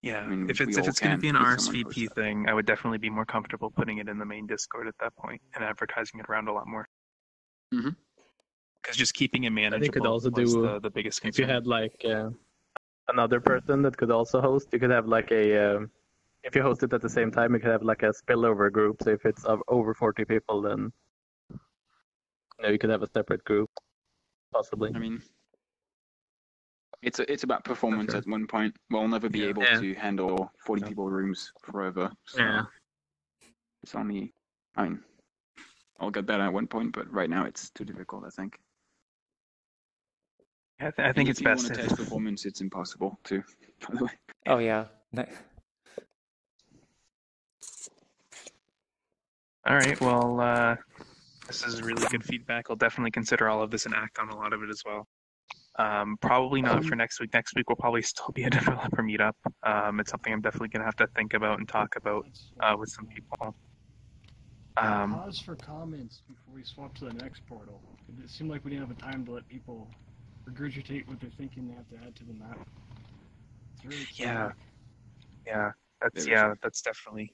Yeah, I mean, if it's going to be an RSVP thing, I would definitely be more comfortable putting it in the main Discord at that point and advertising it around a lot more. Because just keeping it manageable you could also do the biggest concern. If you had like another person that could also host, you could have like a if you host it at the same time, you could have like a spillover group. So if it's over 40 people, then you could have a separate group, possibly. I mean, it's about performance at one point. We'll never be able to handle 40 people rooms forever. So it's only, I mean, I'll get better at one point, but right now it's too difficult, I think. I think it's best. If you want to test performance, it's impossible too, by the way. Oh, yeah. All right, well, this is really good feedback. I'll definitely consider all of this and act on a lot of it as well. Probably not for next week. Next week will probably still be a developer meetup. It's something I'm definitely going to have to think about and talk about with some people. Pause for comments before we swap to the next portal. It seemed like we didn't have a time to let people regurgitate what they're thinking they have to add to the map. It's really That's definitely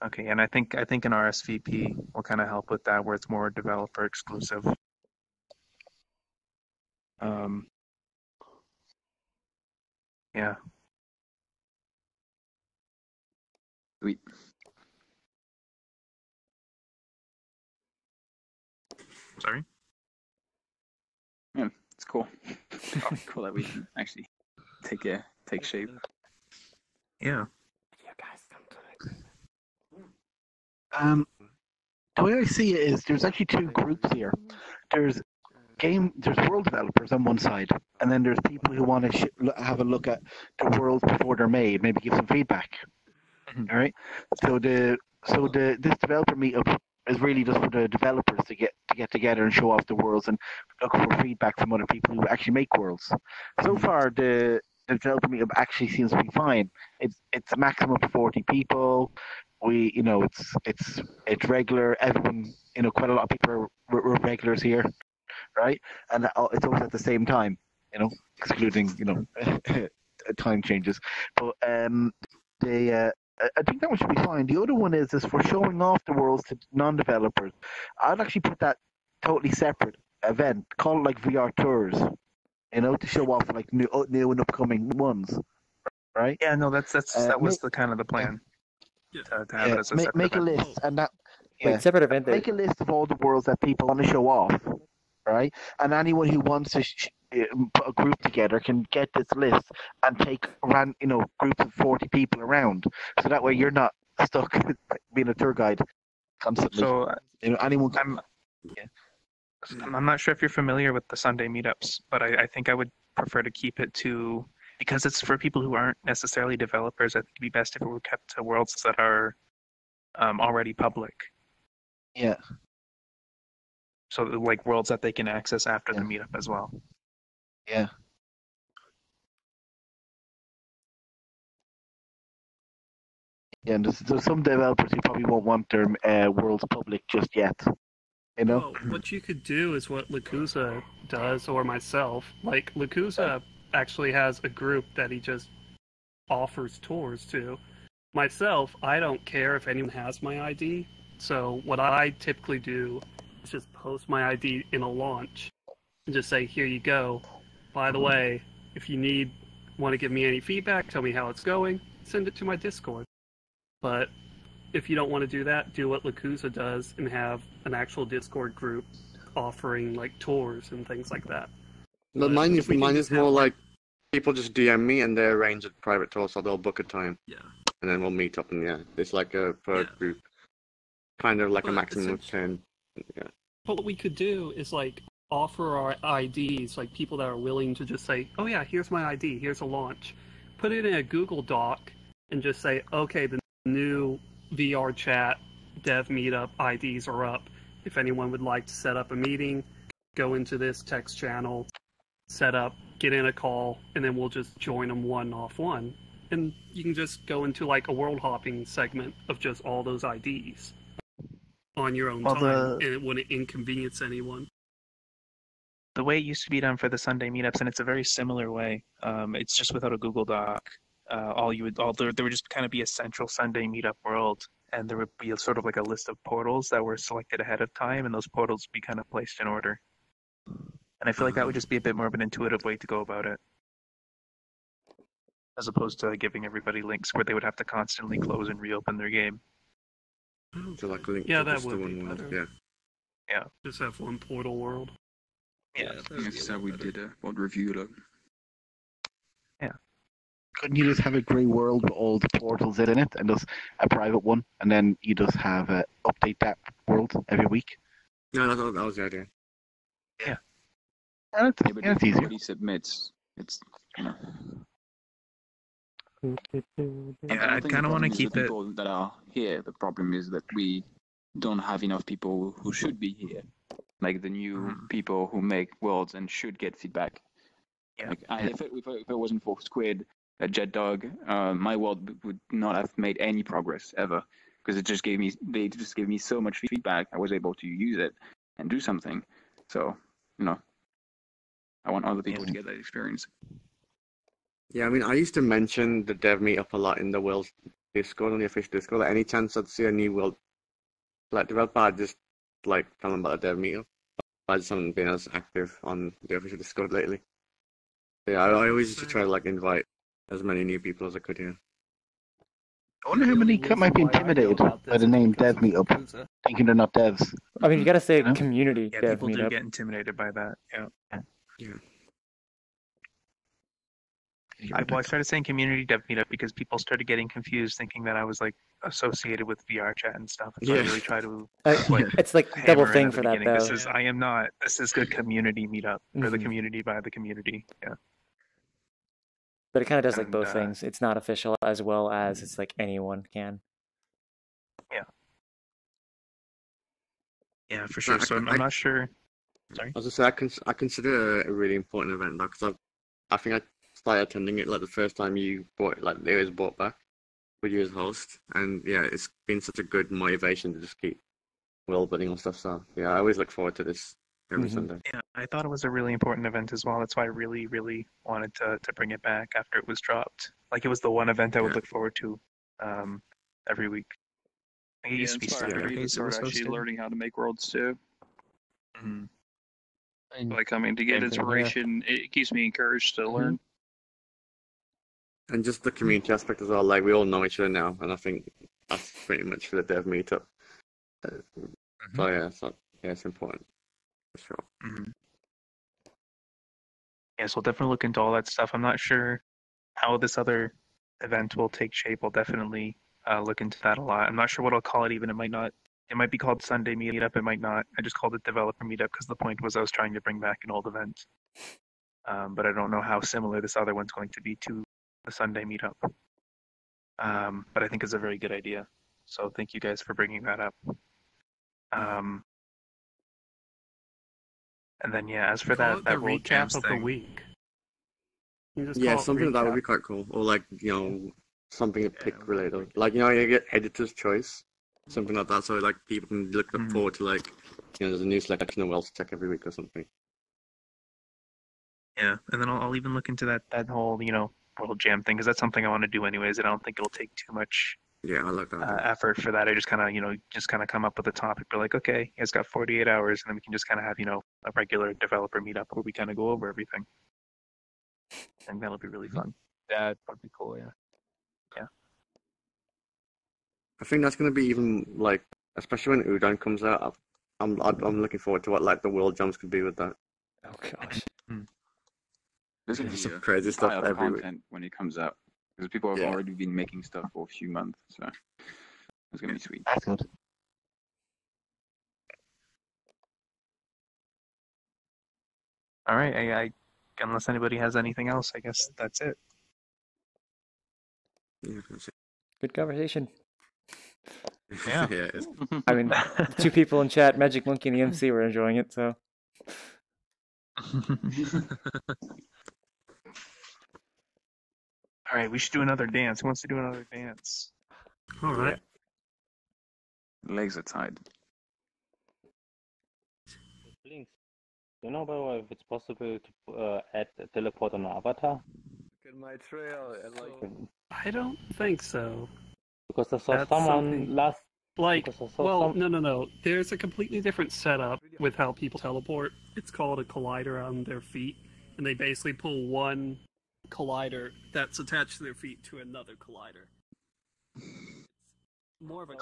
Okay, and I think an RSVP will kind of help with that, where it's more developer exclusive. Yeah. Sweet. Sorry? Yeah, it's cool. Cool that we can actually take shape. Yeah. The way I see it is there's actually two groups here. There's world developers on one side, and then there's people who want to have a look at the worlds before they're made, maybe give some feedback. All right. So this developer meetup is really just for the developers to get together and show off the worlds and look for feedback from other people who actually make worlds. So far, the developer meetup actually seems to be fine. It's a maximum of 40 people. It's regular. Everyone, quite a lot of people are regulars here, right? And it's always at the same time, excluding time changes. But I think that one should be fine. The other one is for showing off the worlds to non-developers. I'd actually put that totally separate event. Call it like VR tours, to show off like new and upcoming ones, right? Yeah, no, that was the kind of the plan. To have it as a separate make event. a list and that. Wait, separate event. Make a list of all the worlds that people want to show off, right? And anyone who wants to put a group together can get this list and take around, groups of 40 people around. So that way you're not stuck being a tour guide constantly. So anyone. I'm not sure if you're familiar with the Sunday meetups, but I think I would prefer to keep it to, because it's for people who aren't necessarily developers. I think it'd be best if it were kept to worlds that are already public. Yeah. So like worlds that they can access after the meetup as well. Yeah. Yeah, and there's some developers who probably won't want their worlds public just yet. Well, what you could do is what Lakuza does, or myself. Like, Lakuza actually has a group that he just offers tours to. Myself, I don't care if anyone has my ID. So what I typically do is just post my ID in a launch and just say, here you go. By the way, if you want to give me any feedback, tell me how it's going, send it to my Discord. But if you don't want to do that, do what Lakuza does and have an actual Discord group offering like tours and things like that. But mine is more like people just DM me and they arrange a private tour, so they'll book a time. Yeah. And then we'll meet up, and it's like a per group, kind of like a maximum of 10. Yeah. But what we could do is like offer our IDs, like people that are willing to just say, oh yeah, here's my ID, here's a launch. Put it in a Google Doc and just say, okay, the new VRChat dev meetup IDs are up. If anyone would like to set up a meeting, go into this text channel, set up, get in a call, and then we'll just join them one. And you can just go into like a world hopping segment of just all those IDs on your own time, and it wouldn't inconvenience anyone. The way it used to be done for the Sunday meetups, and it's a very similar way. It's just without a Google Doc. There would just kind of be a central Sunday meetup world, and there would be sort of like a list of portals that were selected ahead of time, and those portals would be kind of placed in order. And I feel like that would just be a bit more of an intuitive way to go about it, as opposed to giving everybody links where they would have to constantly close and reopen their game. So like link Yeah, to that just the would be one world. better. Yeah. Just have one portal world. Yeah, that's how we did what review look. Yeah. Couldn't you just have a grey world with all the portals in it and just a private one, and then you just have update that world every week? No, that was the idea. Yeah. But it's if easier. nobody submits, it's Yeah, I kind of want to keep it. People that are here. The problem is that we don't have enough people who should be here, like the new people who make worlds and should get feedback. Yeah. Like if it wasn't for Squid, Jet Dog, my world would not have made any progress ever, because they just gave me so much feedback. I was able to use it and do something. So I want other people to get that experience. Yeah, I mean, I used to mention the dev meetup a lot in the world Discord, on the official Discord. Like, any chance I'd see a new world developer, I'd just tell them about the dev meetup. I just haven't been as active on the official Discord lately. Yeah, I always used to try to invite as many new people as I could here. I wonder how many might be intimidated by the name Dev Meetup, thinking they're not devs. I mean, you gotta say community Yeah, dev people do meetup. get intimidated by that. Yeah. I started saying community dev meetup because people started getting confused, thinking that I was like associated with VRChat and stuff. So I really try to It's like double hammer in thing at the for that beginning. though. I am not. This is good community meetup for the Mhm. community by the community. Yeah. But it kind of does like And, both things. It's not official as well as it's like anyone can. Yeah. Yeah, for sure. So I'm not sure. Sorry. As I say, I consider it a really important event because I think I started attending it like the first time you bought it, like it was brought back with you as host, and yeah, it's been such a good motivation to just keep world building and stuff. So yeah, I always look forward to this every Sunday. Yeah, I thought it was a really important event as well. That's why I really, really wanted to bring it back after it was dropped. Like it was the one event I would look forward to every week. I think it used to be Saturdays. It was actually hosted. learning how to make worlds too. Mhm. Like, I mean, to get Same thing, yeah. inspiration, it keeps me encouraged to learn. And just the community aspect as well. Like we all know each other now, and I think that's pretty much for the dev meetup. So yeah, it's important for sure. Yeah, so we'll definitely look into all that stuff. I'm not sure how this other event will take shape. We'll definitely look into that a lot. I'm not sure what I'll call it even. It might be called Sunday Meetup. It might not. I just called it Developer Meetup because the point was I was trying to bring back an old event. But I don't know how similar this other one's going to be to the Sunday Meetup. But I think it's a very good idea. So thank you guys for bringing that up. And then yeah, as for Call that it the World Jams recap of the thing. week. You just Yeah, call it something that would recap. be quite cool, or like something to pick related. Like you get editor's choice, something like that. So like people can look forward to like there's a new selection of Wells to check every week or something. Yeah, and then I'll even look into that whole World Jam thing because that's something I want to do anyways. And I don't think it'll take too much Yeah, I like that. effort for that. I just kind of come up with a topic. We're like, okay, you guys got 48 hours, and then we can just kind of have a regular developer meetup where we kind of go over everything. I think that'll be really fun. That'd be cool. Yeah. Yeah. I think that's gonna be even like, especially when Udon comes out. I'm looking forward to what like the world jumps could be with that. Oh gosh. There's going to be some crazy stuff pile of every week. content when it comes out because people have already been making stuff for a few months, so it's going to be sweet. That's good. All right. I unless anybody has anything else, I guess that's it. Yeah, that's it. Good conversation. Yeah. Yeah, it is. I mean, the two people in chat, Magic Monkey and the MC, were enjoying it. So. All right, we should do another dance. Who wants to do another dance? All right. Legs are tied. Links. Do you know about if it's possible to add a teleport on an avatar? Look at my trail. I don't think so. Because I saw That's someone something- last. Like, because I saw well, some- no. There's a completely different setup with how people teleport. It's called a collider on their feet, and they basically pull one collider that's attached to their feet to another collider. It's more of a...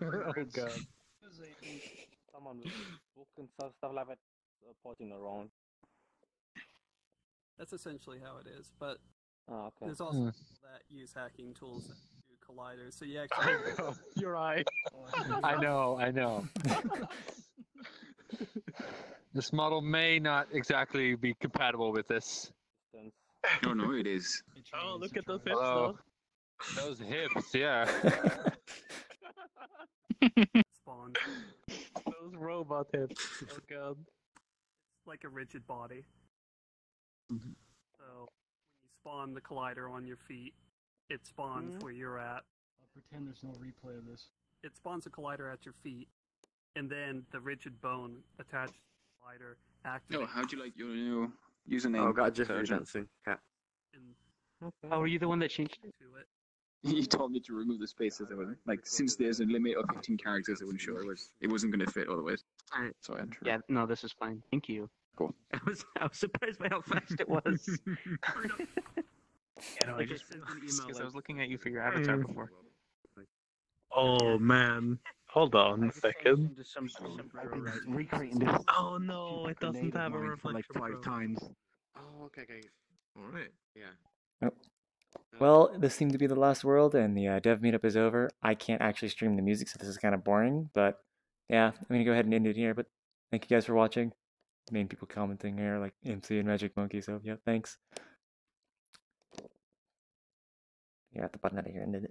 Oh god. Someone with book and stuff like that porting around. That's essentially how it is, but Oh, okay. there's also people that use hacking tools that do colliders, so you actually... You're right. I know. This model may not exactly be compatible with this. No, it is. Oh, look at those hips, though. Those hips, yeah. Spawn. Those robot hips. Oh god. It's like a rigid body. So when you spawn the collider on your feet, it spawns where you're at. I'll pretend there's no replay of this. It spawns a collider at your feet, and then the rigid bone attached to the collider activates. No, how'd you like your new username? Oh, got Jeffrey Sergeant? dancing. Cat. Oh, were you the one that changed it? He told me to remove the spaces. Since there's a limit of 15 characters, I wasn't sure it wasn't going to fit otherwise. So I entered. Yeah, no, this is fine. Thank you. Cool. I was surprised by how fast it was. Yeah, no, I just realized because I was looking at you for your avatar before. Oh man, hold on a second. Recreating this. Oh no, it doesn't have a reflection like 5 times. Oh, okay, okay. Alright, yeah. Oh. Well, this seemed to be the last world, and the dev meetup is over. I can't actually stream the music, so this is kind of boring, but yeah, I'm gonna go ahead and end it here, but thank you guys for watching. Main people commenting here, like MC and Magic Monkey, so yeah, thanks. You're at the button out of here, ended it.